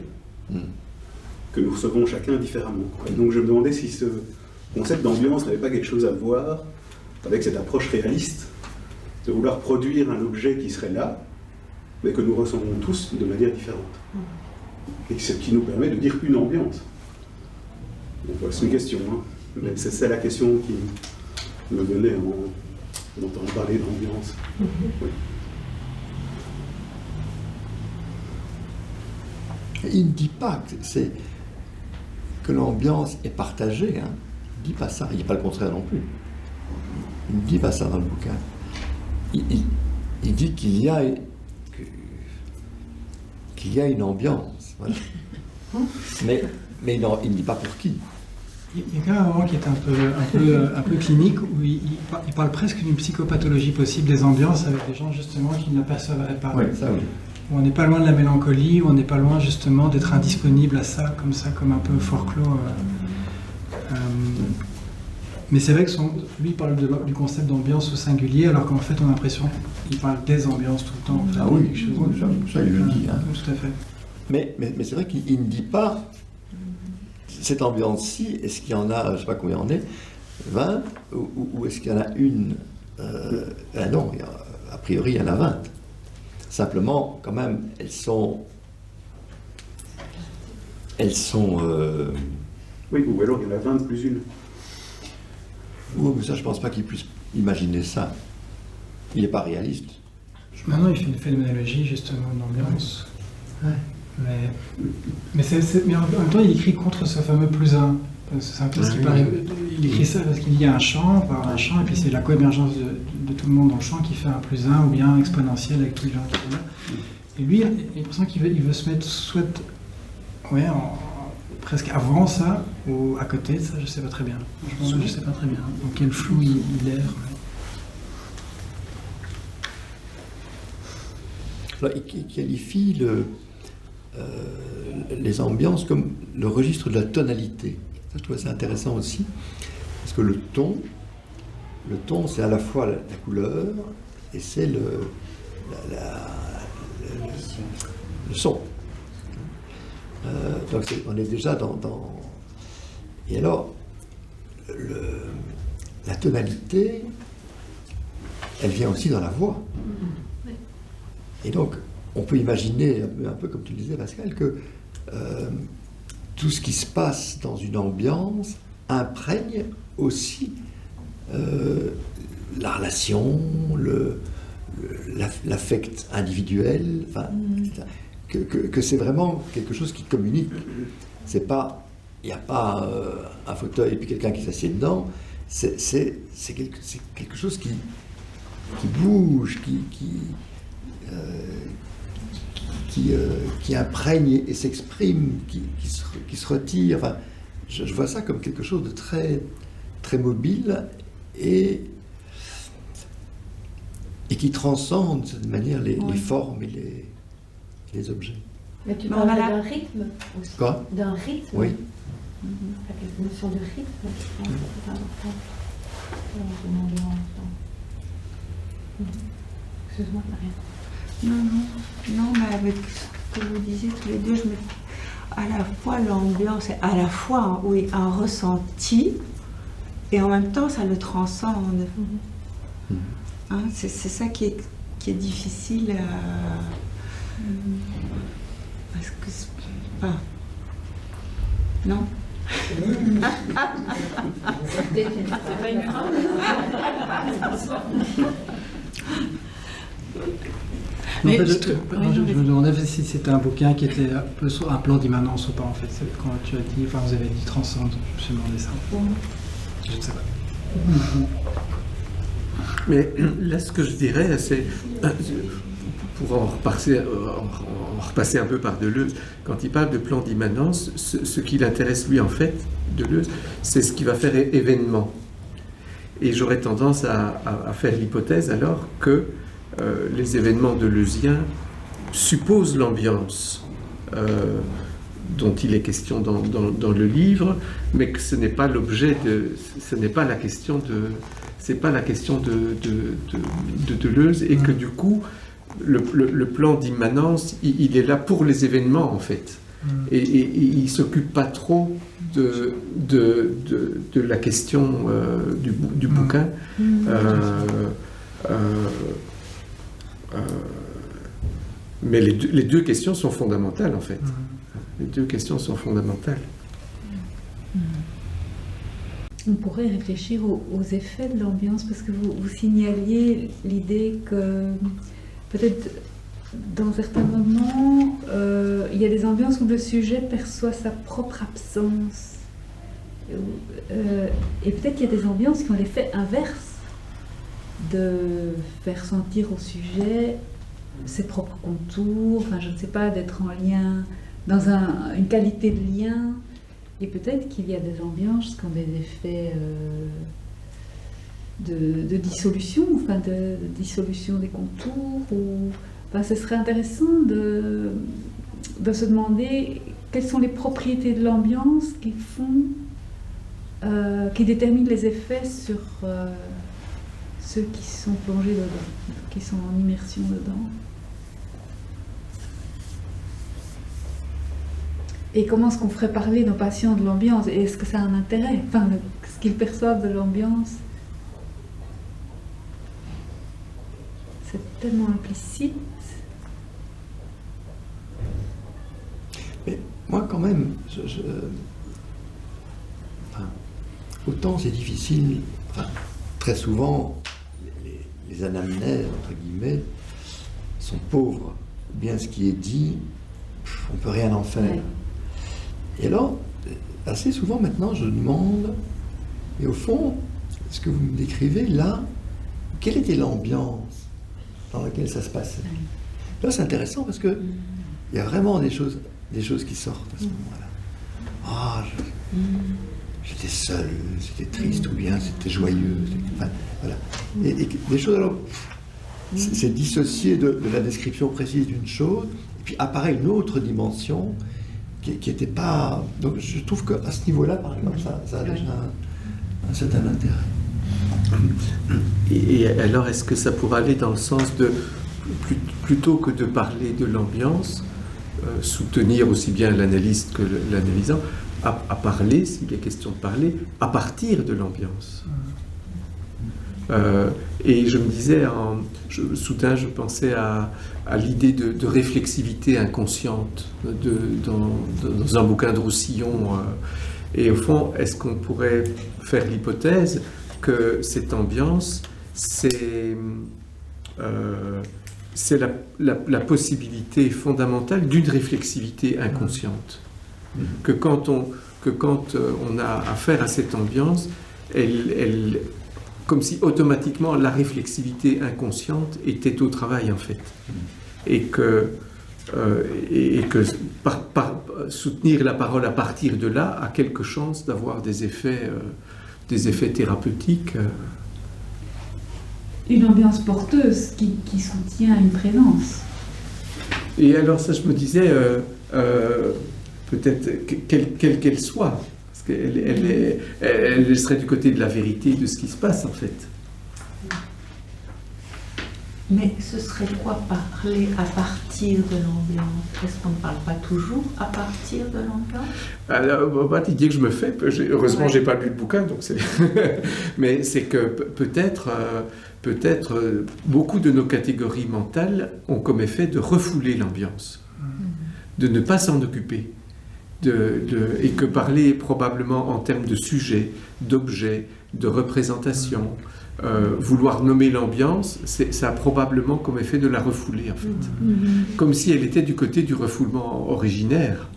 que nous recevons chacun différemment. Et donc je me demandais si ce concept d'ambiance n'avait pas quelque chose à voir avec cette approche réaliste, de vouloir produire un objet qui serait là, mais que nous recevons tous de manière différente. Et ce qui nous permet de dire une ambiance. Voilà, c'est une question, hein. Mais c'est la question qui me venait en entendant parler d'ambiance. Oui. Il ne dit pas que l'ambiance est partagée. Hein. Il ne dit pas ça. Il ne dit pas le contraire non plus. Il ne dit pas ça dans le bouquin. Il dit qu'il y a une ambiance. Voilà. Mais il ne dit pas pour qui. Il y a quand même un moment qui est un peu clinique où il parle presque d'une psychopathologie possible des ambiances avec des gens justement qui ne l'apercevraient pas. Oui, ça oui. Où on n'est pas loin de la mélancolie, où on n'est pas loin justement d'être indisponible à ça, comme un peu forclos. Mais c'est vrai que lui il parle du concept d'ambiance au singulier, alors qu'en fait on a l'impression qu'il parle des ambiances tout le temps. En fait, ah oui, ça il le dit. Hein. Tout à fait. Mais c'est vrai qu'il ne dit pas cette ambiance-ci, est-ce qu'il y en a, je ne sais pas combien il y en a, 20, ou est-ce qu'il y en a une non, a priori il y en a 20. Simplement, quand même, elles sont oui, ou alors il y en a 20 plus une. Oui, mais ça, je ne pense pas qu'il puisse imaginer ça. Il n'est pas réaliste. Maintenant, il fait une phénoménologie, justement, une ambiance. Ouais. Mais en même temps, il écrit contre ce fameux plus un. C'est un peu ce qui paraît. Il écrit ça parce qu'il y a un champ, et puis c'est la coémergence de tout le monde dans le champ qui fait un plus un, ou bien exponentiel avec tous les gens qui sont là. Et lui, il a l'impression qu'il veut se mettre soit presque avant ça, ou à côté de ça, je ne sais pas très bien. Je ne sais pas très bien. Donc quel flou il erre. Alors, il qualifie les ambiances comme le registre de la tonalité. Ça, je trouve ça intéressant aussi, parce que le ton c'est à la fois la couleur et c'est le son. Donc on est déjà dans... Et alors, la tonalité, elle vient aussi dans la voix. Et donc, on peut imaginer, un peu comme tu le disais Pascal, que tout ce qui se passe dans une ambiance imprègne aussi la relation, l'affect individuel, enfin, que c'est vraiment quelque chose qui communique. C'est pas, il n'y a pas un fauteuil et puis quelqu'un qui s'assied dedans, c'est quelque chose qui bouge, qui imprègne et s'exprime, qui se retire. Enfin, je vois ça comme quelque chose de très, très mobile et qui transcende de cette manière les formes et les objets. Mais tu parles d'un rythme aussi. Quoi? D'un rythme. Oui. La notion de rythme, je pense que c'est important. Excuse-moi, Maria. Non, mais avec ce que vous disiez tous les deux, je me dis à la fois l'ambiance, à la fois, oui, un ressenti, et en même temps, ça le transcende. Hein, c'est ça qui est difficile parce que enfin, non. pas une phrase. En fait, je me demandais si c'était un bouquin qui était un peu sur un plan d'immanence ou pas, en fait. Quand tu as dit, enfin, vous avez dit transcende, je me suis demandé ça. Je ne sais pas. Mais là, ce que je dirais, c'est, pour en repasser un peu par Deleuze, quand il parle de plan d'immanence, ce qui l'intéresse lui, en fait, Deleuze, c'est ce qui va faire événement. Et j'aurais tendance à faire l'hypothèse, alors, que les événements deleuziens supposent l'ambiance dont il est question dans le livre, mais que ce n'est pas l'objet ce n'est pas la question de Deleuze, et que du coup le plan d'immanence il est là pour les événements, en fait, et il s'occupe pas trop de la question du bouquin. Mais les deux questions sont fondamentales, en fait. Les deux questions sont fondamentales. On pourrait réfléchir aux effets de l'ambiance, parce que vous signaliez l'idée que peut-être dans certains moments, il y a des ambiances où le sujet perçoit sa propre absence. Et peut-être qu'il y a des ambiances qui ont l'effet inverse, de faire sentir au sujet ses propres contours, enfin je ne sais pas, d'être en lien, dans une qualité de lien. Et peut-être qu'il y a des ambiances qui ont des effets de dissolution, enfin de dissolution des contours. Enfin, ce serait intéressant de se demander quelles sont les propriétés de l'ambiance qui déterminent les effets sur ceux qui sont plongés dedans, qui sont en immersion dedans. Et comment est-ce qu'on ferait parler nos patients de l'ambiance? Et est-ce que ça a un intérêt? Enfin, ce qu'ils perçoivent de l'ambiance, c'est tellement implicite. Mais moi, quand même, autant c'est difficile, très souvent, les anamnèses, entre guillemets, sont pauvres. Bien ce qui est dit, on ne peut rien en faire. Ouais. Et alors, assez souvent maintenant, je demande, et au fond, ce que vous me décrivez là, quelle était l'ambiance dans laquelle ça se passait? Là, c'est intéressant parce que il y a vraiment des choses qui sortent à ce moment-là. Ah, j'étais seul, c'était triste, ou bien c'était joyeux. Enfin, voilà. Et des choses, alors, c'est dissocié de la description précise d'une chose, et puis apparaît une autre dimension qui n'était pas... Donc je trouve qu'à ce niveau-là, par exemple, ça a déjà un certain intérêt. Et alors, est-ce que ça pourrait aller dans le sens de, plutôt que de parler de l'ambiance, soutenir aussi bien l'analyste que l'analysant, à parler, s'il est question de parler, à partir de l'ambiance. Et je me disais, soudain je pensais à l'idée de réflexivité inconsciente dans un bouquin de Roussillon. Et au fond, est-ce qu'on pourrait faire l'hypothèse que cette ambiance, c'est la possibilité fondamentale d'une réflexivité inconsciente? Que quand on a affaire à cette ambiance, comme si automatiquement la réflexivité inconsciente était au travail en fait. Et que soutenir la parole à partir de là a quelque chance d'avoir des effets thérapeutiques. Une ambiance porteuse qui soutient une présence. Et alors ça, je me disais, peut-être quelle qu'elle soit, parce qu'elle serait du côté de la vérité de ce qui se passe en fait. Mais ce serait quoi parler à partir de l'ambiance? Est-ce qu'on ne parle pas toujours à partir de l'ambiance? Alors, l'idée que je me fais, heureusement j'ai pas lu le bouquin, donc c'est... mais c'est que peut-être beaucoup de nos catégories mentales ont comme effet de refouler l'ambiance, de ne pas s'en occuper, et que parler probablement en termes de sujet, d'objet, de représentation, vouloir nommer l'ambiance, ça a probablement comme effet de la refouler en fait, comme si elle était du côté du refoulement originaire,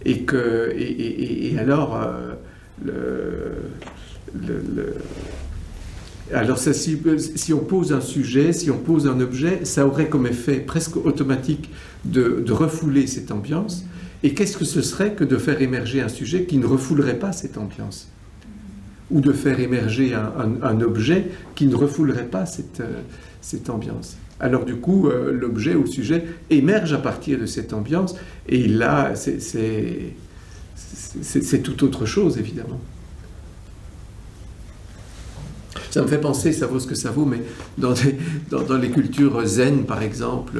et alors alors ça, si on pose un sujet, si on pose un objet, ça aurait comme effet presque automatique de refouler cette ambiance. Et qu'est-ce que ce serait que de faire émerger un sujet qui ne refoulerait pas cette ambiance? Ou de faire émerger un objet qui ne refoulerait pas cette ambiance. Alors du coup, l'objet ou le sujet émerge à partir de cette ambiance, et là, c'est tout autre chose, évidemment. Ça me fait penser, ça vaut ce que ça vaut, mais dans les cultures zen, par exemple,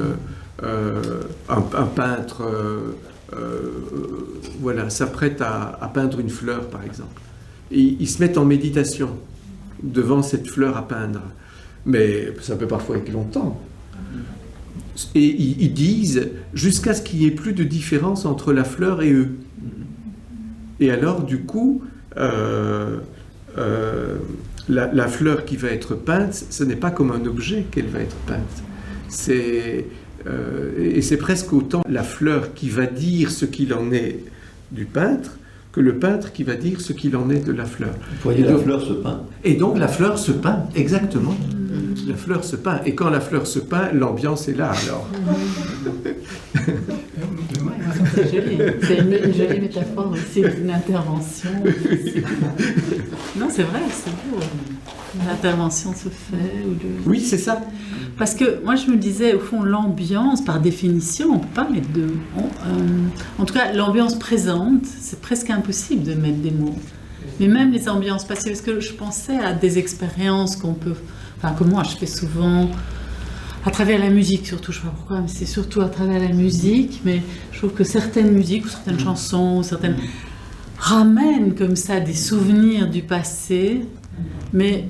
un peintre s'apprête à peindre une fleur, par exemple. Et ils se mettent en méditation devant cette fleur à peindre. Mais ça peut parfois être longtemps. Et ils disent, jusqu'à ce qu'il n'y ait plus de différence entre la fleur et eux. Et alors, du coup, la fleur qui va être peinte, ce n'est pas comme un objet qu'elle va être peinte. Et c'est presque autant la fleur qui va dire ce qu'il en est du peintre, que le peintre qui va dire ce qu'il en est de la fleur. Vous voyez, la fleur se peint. Et donc la fleur se peint, exactement. La fleur se peint. Et quand la fleur se peint, l'ambiance est là, alors. C'est joli. C'est une jolie métaphore aussi d'une intervention. Non, c'est vrai, c'est beau. L'intervention se fait. Oui, c'est ça. Parce que moi, je me disais, au fond, l'ambiance, par définition, on ne peut pas mettre de... en tout cas, l'ambiance présente, c'est presque impossible de mettre des mots. Mais même les ambiances passées, parce que je pensais à des expériences qu'on peut... Enfin, que moi, je fais souvent à travers la musique, surtout, je ne sais pas pourquoi, mais c'est surtout à travers la musique. Mais je trouve que certaines musiques, ou certaines chansons, certaines ramènent comme ça des souvenirs du passé, mais...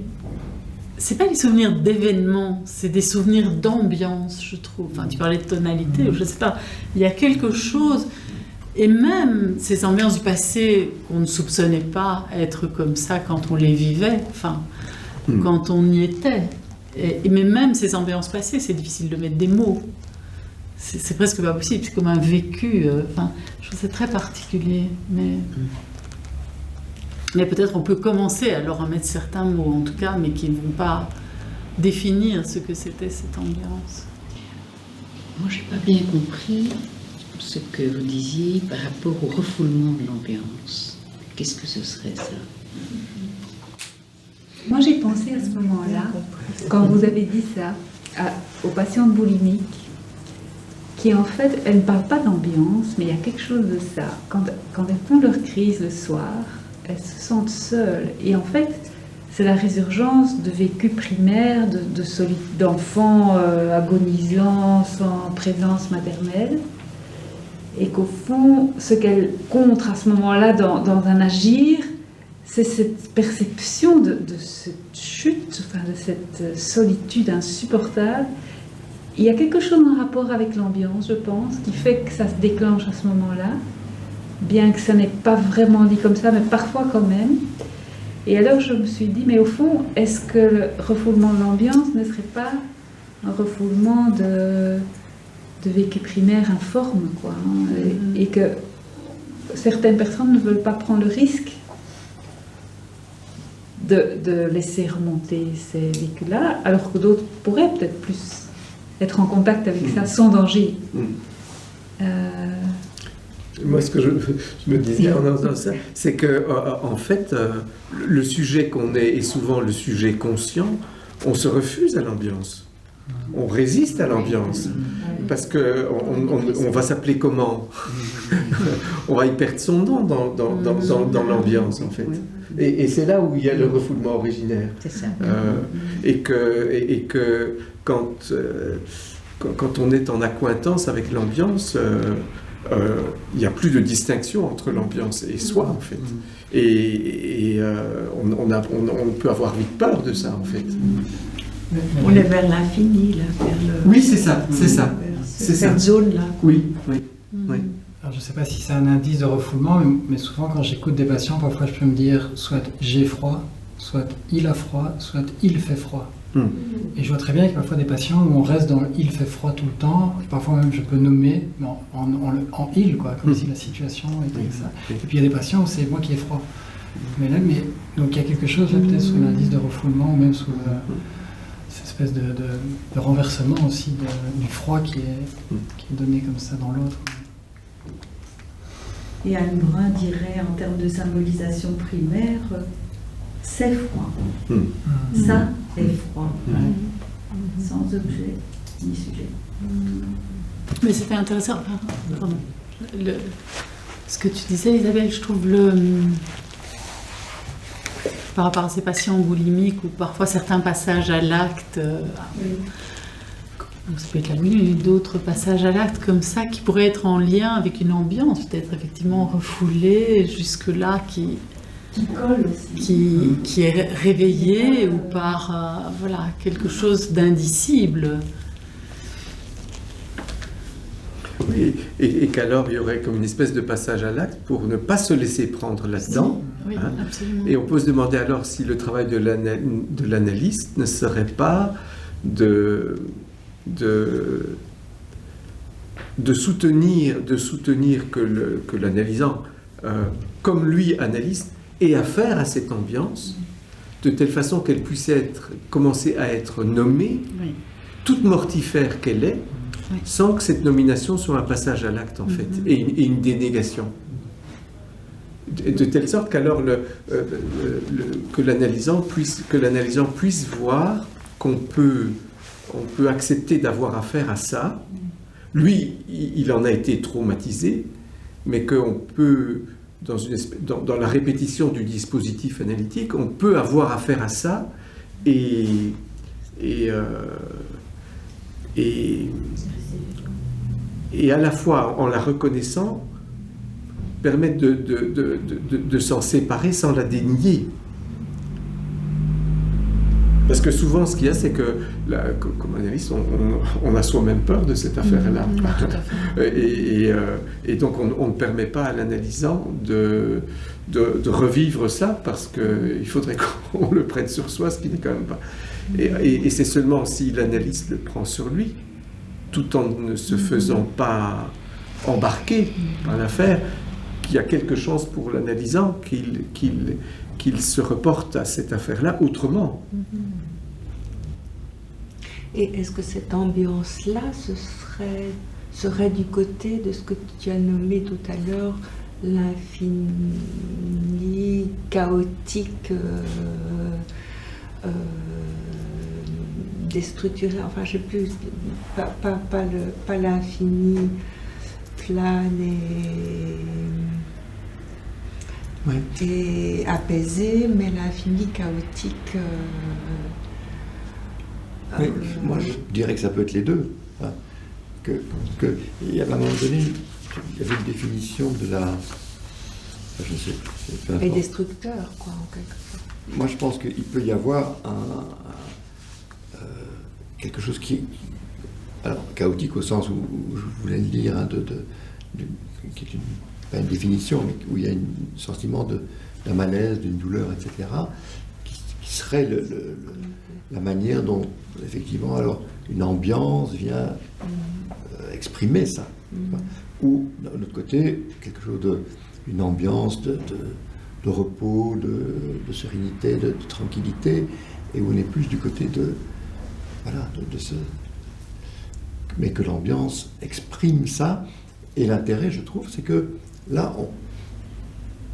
c'est pas des souvenirs d'événements, c'est des souvenirs d'ambiance, je trouve. Enfin, tu parlais de tonalité, je sais pas. Il y a quelque chose, et même ces ambiances du passé qu'on ne soupçonnait pas être comme ça quand on les vivait, enfin, quand on y était. Mais même ces ambiances passées, c'est difficile de mettre des mots. C'est presque pas possible, c'est comme un vécu. Enfin, je trouve que c'est très particulier, mais peut-être on peut commencer alors à mettre certains mots, en tout cas, mais qui ne vont pas définir ce que c'était cette ambiance. Moi, je n'ai pas bien compris ce que vous disiez par rapport au refoulement de l'ambiance. Qu'est-ce que ce serait, ça? Moi, j'ai pensé à ce moment-là, quand vous avez dit ça, aux patientes boulimiques, qui en fait, elles ne parlent pas d'ambiance, mais il y a quelque chose de ça. Quand elles font leur crise le soir, elles se sentent seules. Et en fait, c'est la résurgence de vécus primaires, d'enfants agonisants sans présence maternelle. Et qu'au fond, ce qu'elles contre à ce moment-là dans un agir, c'est cette perception de cette chute, enfin de cette solitude insupportable. Il y a quelque chose en rapport avec l'ambiance, je pense, qui fait que ça se déclenche à ce moment-là. Bien que ça n'est pas vraiment dit comme ça, mais parfois quand même. Et alors je me suis dit, mais au fond, est-ce que le refoulement de l'ambiance ne serait pas un refoulement de vécu primaire informe, quoi, hein, et que certaines personnes ne veulent pas prendre le risque de laisser remonter ces vécus-là, alors que d'autres pourraient peut-être plus être en contact avec ça sans danger. Moi, ce que je me disais en entendant ça, c'est que, en fait, le sujet qu'on est souvent le sujet conscient, on se refuse à l'ambiance. On résiste à l'ambiance. Parce que on va s'appeler comment? On va y perdre son nom dans l'ambiance, en fait. Et c'est là où il y a le refoulement originaire. C'est ça. Et que quand on est en accointance avec l'ambiance, il n'y a plus de distinction entre l'ambiance et soi, en fait. Et on peut avoir vite peur de ça, en fait. On est vers l'infini, là, vers le... Oui, c'est ça, c'est ça. C'est cette zone-là. Oui. Alors, je ne sais pas si c'est un indice de refoulement, mais souvent quand j'écoute des patients, parfois je peux me dire soit j'ai froid, soit il a froid, soit il fait froid. Et je vois très bien qu'il y a parfois des patients où on reste dans le il fait froid tout le temps, et parfois même je peux nommer en il, quoi, comme si la situation était ça. Et puis il y a des patients où c'est moi qui ai froid. Donc il y a quelque chose là peut-être sous l'indice de refoulement, ou même sous cette espèce de renversement aussi du froid qui est donné comme ça dans l'autre. Et Anne Brun dirait en termes de symbolisation primaire, c'est froid. Ça est froid. Sans objet ni sujet. Mais c'était intéressant. Pardon. Ce que tu disais, Isabelle, je trouve par rapport à ces patients boulimiques ou parfois certains passages à l'acte, ça peut être la nuit, d'autres passages à l'acte comme ça qui pourraient être en lien avec une ambiance, peut-être effectivement refoulée jusque-là, qui colle aussi. Qui est réveillée ou par quelque chose d'indicible. Oui, et qu'alors il y aurait comme une espèce de passage à l'acte pour ne pas se laisser prendre là-dedans. Oui, absolument. Et on peut se demander alors si le travail de l'analyste ne serait pas de soutenir que l'analysant, comme lui analyste, ait affaire à cette ambiance, de telle façon qu'elle puisse commencer à être nommée, toute mortifère qu'elle est, sans que cette nomination soit un passage à l'acte, en fait, et une dénégation. De telle sorte qu'alors que l'analysant puisse voir qu'on peut accepter d'avoir affaire à ça. Lui, il en a été traumatisé, mais qu'on peut, dans la répétition du dispositif analytique, on peut avoir affaire à ça et à la fois, en la reconnaissant, permettre de s'en séparer sans la dénier. Parce que souvent, ce qu'il y a, c'est que, comme analyste, on a soi-même peur de cette affaire-là. Et donc, on ne permet pas à l'analysant de revivre ça, parce qu'il faudrait qu'on le prenne sur soi, ce qui n'est quand même pas... Et c'est seulement si l'analyste le prend sur lui, tout en ne se faisant pas embarquer par l'affaire, qu'il y a quelque chose pour l'analysant qu'il se reporte à cette affaire-là autrement. Et est-ce que cette ambiance-là serait du côté de ce que tu as nommé tout à l'heure, l'infini chaotique, déstructuré, enfin je sais plus, pas l'infini plane et apaisé, mais l'infini chaotique. Oui, moi je dirais que ça peut être les deux. Hein. Il y a à un moment donné, il y avait une définition de la... Je ne sais pas. Et destructeur, quoi, en quelque sorte. Moi je pense qu'il peut y avoir quelque chose qui... Alors, chaotique au sens où je voulais le dire, hein, qui est pas une définition, mais où il y a un sentiment d'un malaise, d'une douleur, etc., qui serait la manière dont, effectivement, alors, une ambiance vient exprimer ça. Ou, d'un autre côté, quelque chose une ambiance de repos, de sérénité, de tranquillité, et où on est plus du côté de ce... Mais que l'ambiance exprime ça, et l'intérêt, je trouve, c'est que là,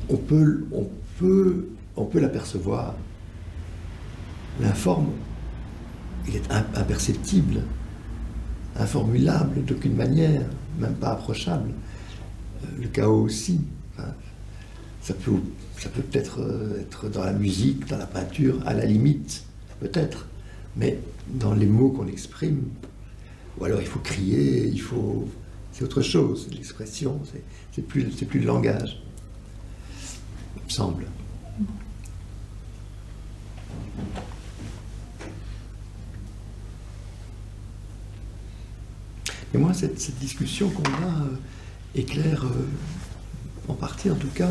on peut l'apercevoir. L'informe, il est imperceptible, informulable d'aucune manière, même pas approchable. Le chaos aussi. Enfin, ça peut peut-être être dans la musique, dans la peinture, à la limite, peut-être, mais dans les mots qu'on exprime, ou alors il faut crier, c'est autre chose, l'expression, c'est plus le langage, il me semble. Et moi, cette discussion qu'on a éclaire, en partie en tout cas,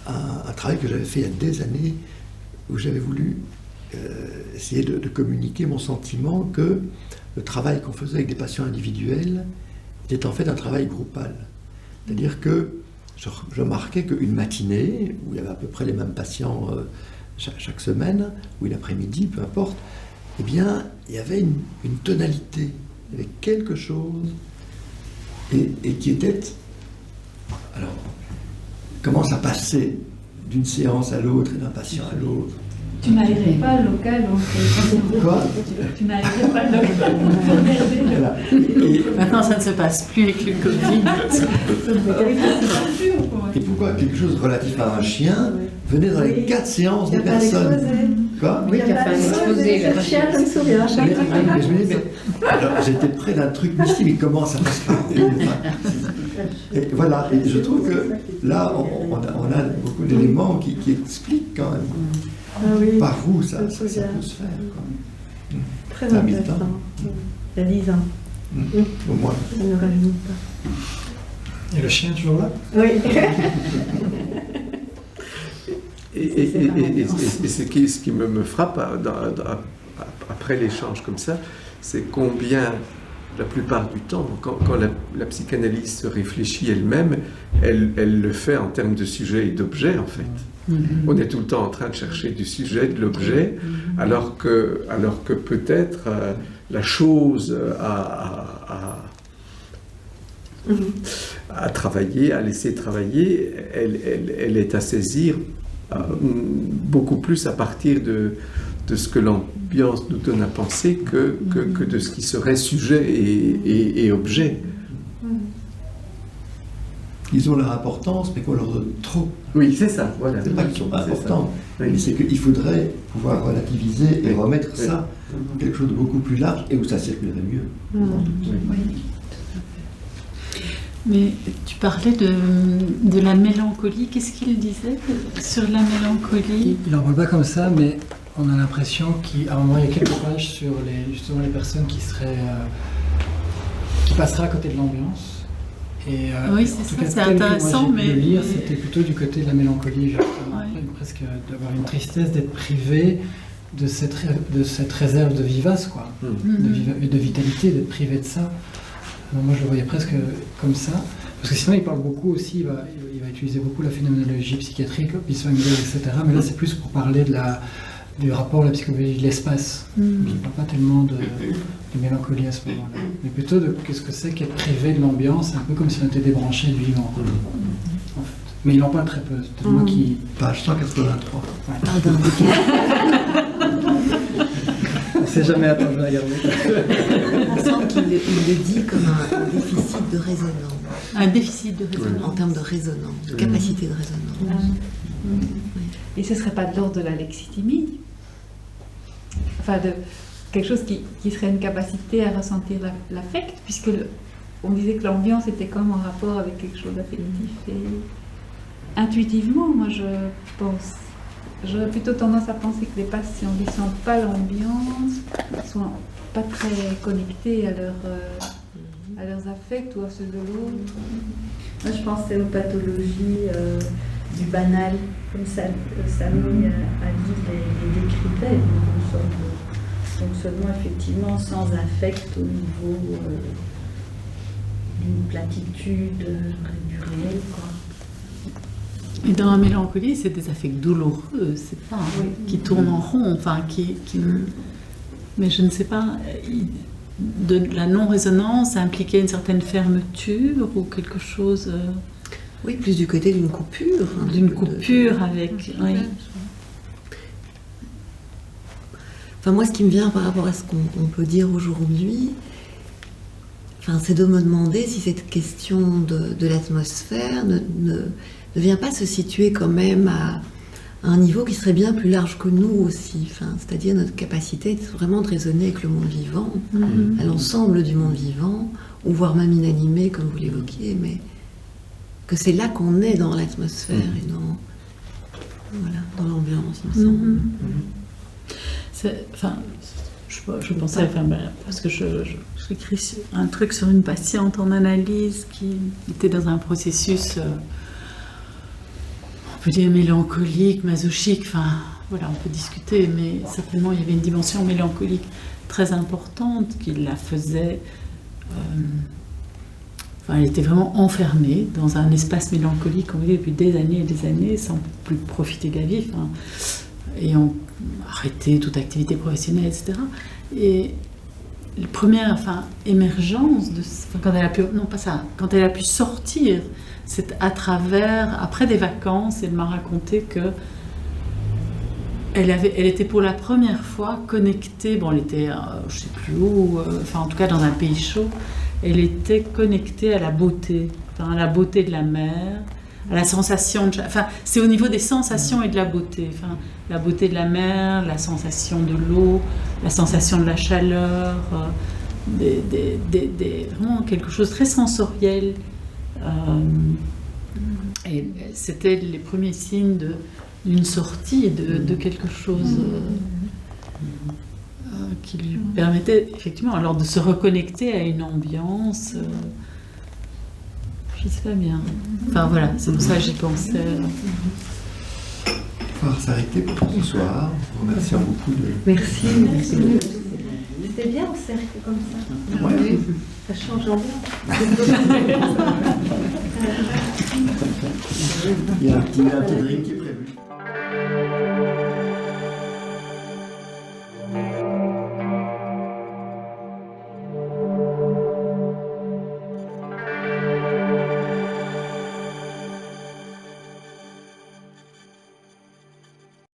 un travail que j'avais fait il y a des années, où j'avais voulu essayer de communiquer mon sentiment que le travail qu'on faisait avec des patients individuels était en fait un travail groupal. C'est-à-dire que je remarquais qu'une matinée, où il y avait à peu près les mêmes patients chaque semaine, ou une après-midi, peu importe, eh bien, il y avait une tonalité, il y avait quelque chose, et qui était... Alors, comment ça passait d'une séance à l'autre et d'un patient à l'autre? Tu m'aérais pas le local, donc... Quoi? Tu m'aérais pas le local. Voilà. Maintenant, ça ne se passe plus avec le Covid. Et pourquoi quelque chose relatif à un chien venait dans les 4 séances des personnes? Quoi? Oui, qui a fait un exposé. Le chien, je me souviens. Mais je me dis, mais alors, j'étais près d'un truc mystique, mais comment ça passe par et voilà, et je trouve que là, on a beaucoup d'éléments qui expliquent quand même par où ça peut se faire. Quoi. Très Ça a mis le intéressant. temps. Il y a 10 ans. Au moins. Ça ne rajeunit pas. Et le chien toujours là? Oui. Et ce qui me frappe après l'échange comme ça, c'est combien, la plupart du temps, quand la psychanalyse se réfléchit elle-même, elle le fait en termes de sujet et d'objet, en fait. On est tout le temps en train de chercher du sujet, de l'objet, alors que peut-être la chose à travailler, à laisser travailler, elle est à saisir beaucoup plus à partir de ce que l'ambiance nous donne à penser que de ce qui serait sujet et objet. Ils ont leur importance, mais qu'on leur donne trop. Oui, c'est ça. Voilà. C'est pas qu'ils sont pas importants, Oui. mais c'est qu'il faudrait pouvoir relativiser et remettre ça dans quelque chose de beaucoup plus large et où ça circulerait mieux. Mais tu parlais de la mélancolie. Qu'est-ce qu'il disait sur la mélancolie? Il n'en parle pas comme ça, mais on a l'impression qu'à un moment, il y a quelques pages sur justement les personnes qui passeraient à côté de l'ambiance. Et, oui, en c'est tout ça, cas, c'est tel que moi, intéressant, j'ai pu mais... le lire, c'était plutôt du côté de la mélancolie, justement, presque d'avoir une tristesse d'être privé de cette réserve de vivace, quoi, de vitalité, d'être privé de ça. Alors, moi, je le voyais presque comme ça. Parce que sinon, il parle beaucoup aussi, il va utiliser beaucoup la phénoménologie psychiatrique, l'hypnoanalyse, etc. Mais là, c'est plus pour parler du rapport à la psychologie de l'espace. Je ne parle pas tellement de mélancolie à ce moment-là, mais plutôt de qu'est-ce que c'est qu'être privé de l'ambiance, un peu comme si on était débranché du vivant. En fait. Mais il en parle très peu, c'est peut-être moi qui... Page 183. Ouais. On ne sait jamais, attends, je vais regarder. On sent qu'il le dit comme un déficit de résonance. Un déficit de résonance. En termes de résonance, de capacité de résonance. Et ce ne serait pas de l'ordre de la lexitimie? Enfin, de quelque chose qui serait une capacité à ressentir l'affect, puisque on disait que l'ambiance était comme en rapport avec quelque chose d'affectif. Et intuitivement, moi je pense, j'aurais plutôt tendance à penser que les patients qui ne sentent pas l'ambiance ne sont pas très connectés à leurs affects ou à ceux de l'autre. Moi je pensais aux pathologies du banal, comme Samy a dit, les décrivait, une sorte de fonctionnement effectivement sans affect au niveau d'une platitude du réel, quoi. Et dans la mélancolie, c'est des affects douloureux, c'est pas qui tournent en rond, enfin mais je ne sais pas, de la non-résonance impliquait une certaine fermeture ou quelque chose. Oui, plus du côté d'une coupure. D'une coupure avec. Oui. Enfin, moi, ce qui me vient par rapport à ce qu'on peut dire aujourd'hui, enfin, c'est de me demander si cette question de l'atmosphère ne vient pas se situer quand même à un niveau qui serait bien plus large que nous aussi, enfin, c'est-à-dire notre capacité vraiment de raisonner avec le monde vivant, à l'ensemble du monde vivant, ou voire même inanimé, comme vous l'évoquiez, mais que c'est là qu'on est dans l'atmosphère et dans l'ambiance, il me semble. Enfin, je pensais, parce que j'écris un truc sur une patiente en analyse qui était dans un processus, on peut dire mélancolique, masochique, enfin voilà, on peut discuter, mais certainement il y avait une dimension mélancolique très importante qui la faisait. Elle était vraiment enfermée dans un espace mélancolique, on dit, depuis des années et des années, sans plus profiter de la vie, ayant arrêté toute activité professionnelle, etc. Et la première émergence, quand elle a pu sortir, c'est à travers, après des vacances, elle m'a raconté que elle était pour la première fois connectée, elle était, je ne sais plus où, en tout cas dans un pays chaud, elle était connectée à la beauté, à la beauté de la mer, à la sensation c'est au niveau des sensations et de la beauté, la beauté de la mer, la sensation de l'eau, la sensation de la chaleur, vraiment quelque chose de très sensoriel. Et c'était les premiers signes d'une sortie de quelque chose qui lui permettait effectivement alors de se reconnecter à une ambiance. Je ne sais pas bien. Enfin voilà, c'est pour ça que j'y pensais. On va s'arrêter pour ce soir. Remercions beaucoup de. Merci. C'était bien en cercle comme ça. Ouais. Ça change l'ambiance. Il y a un petit drink qui est prévu.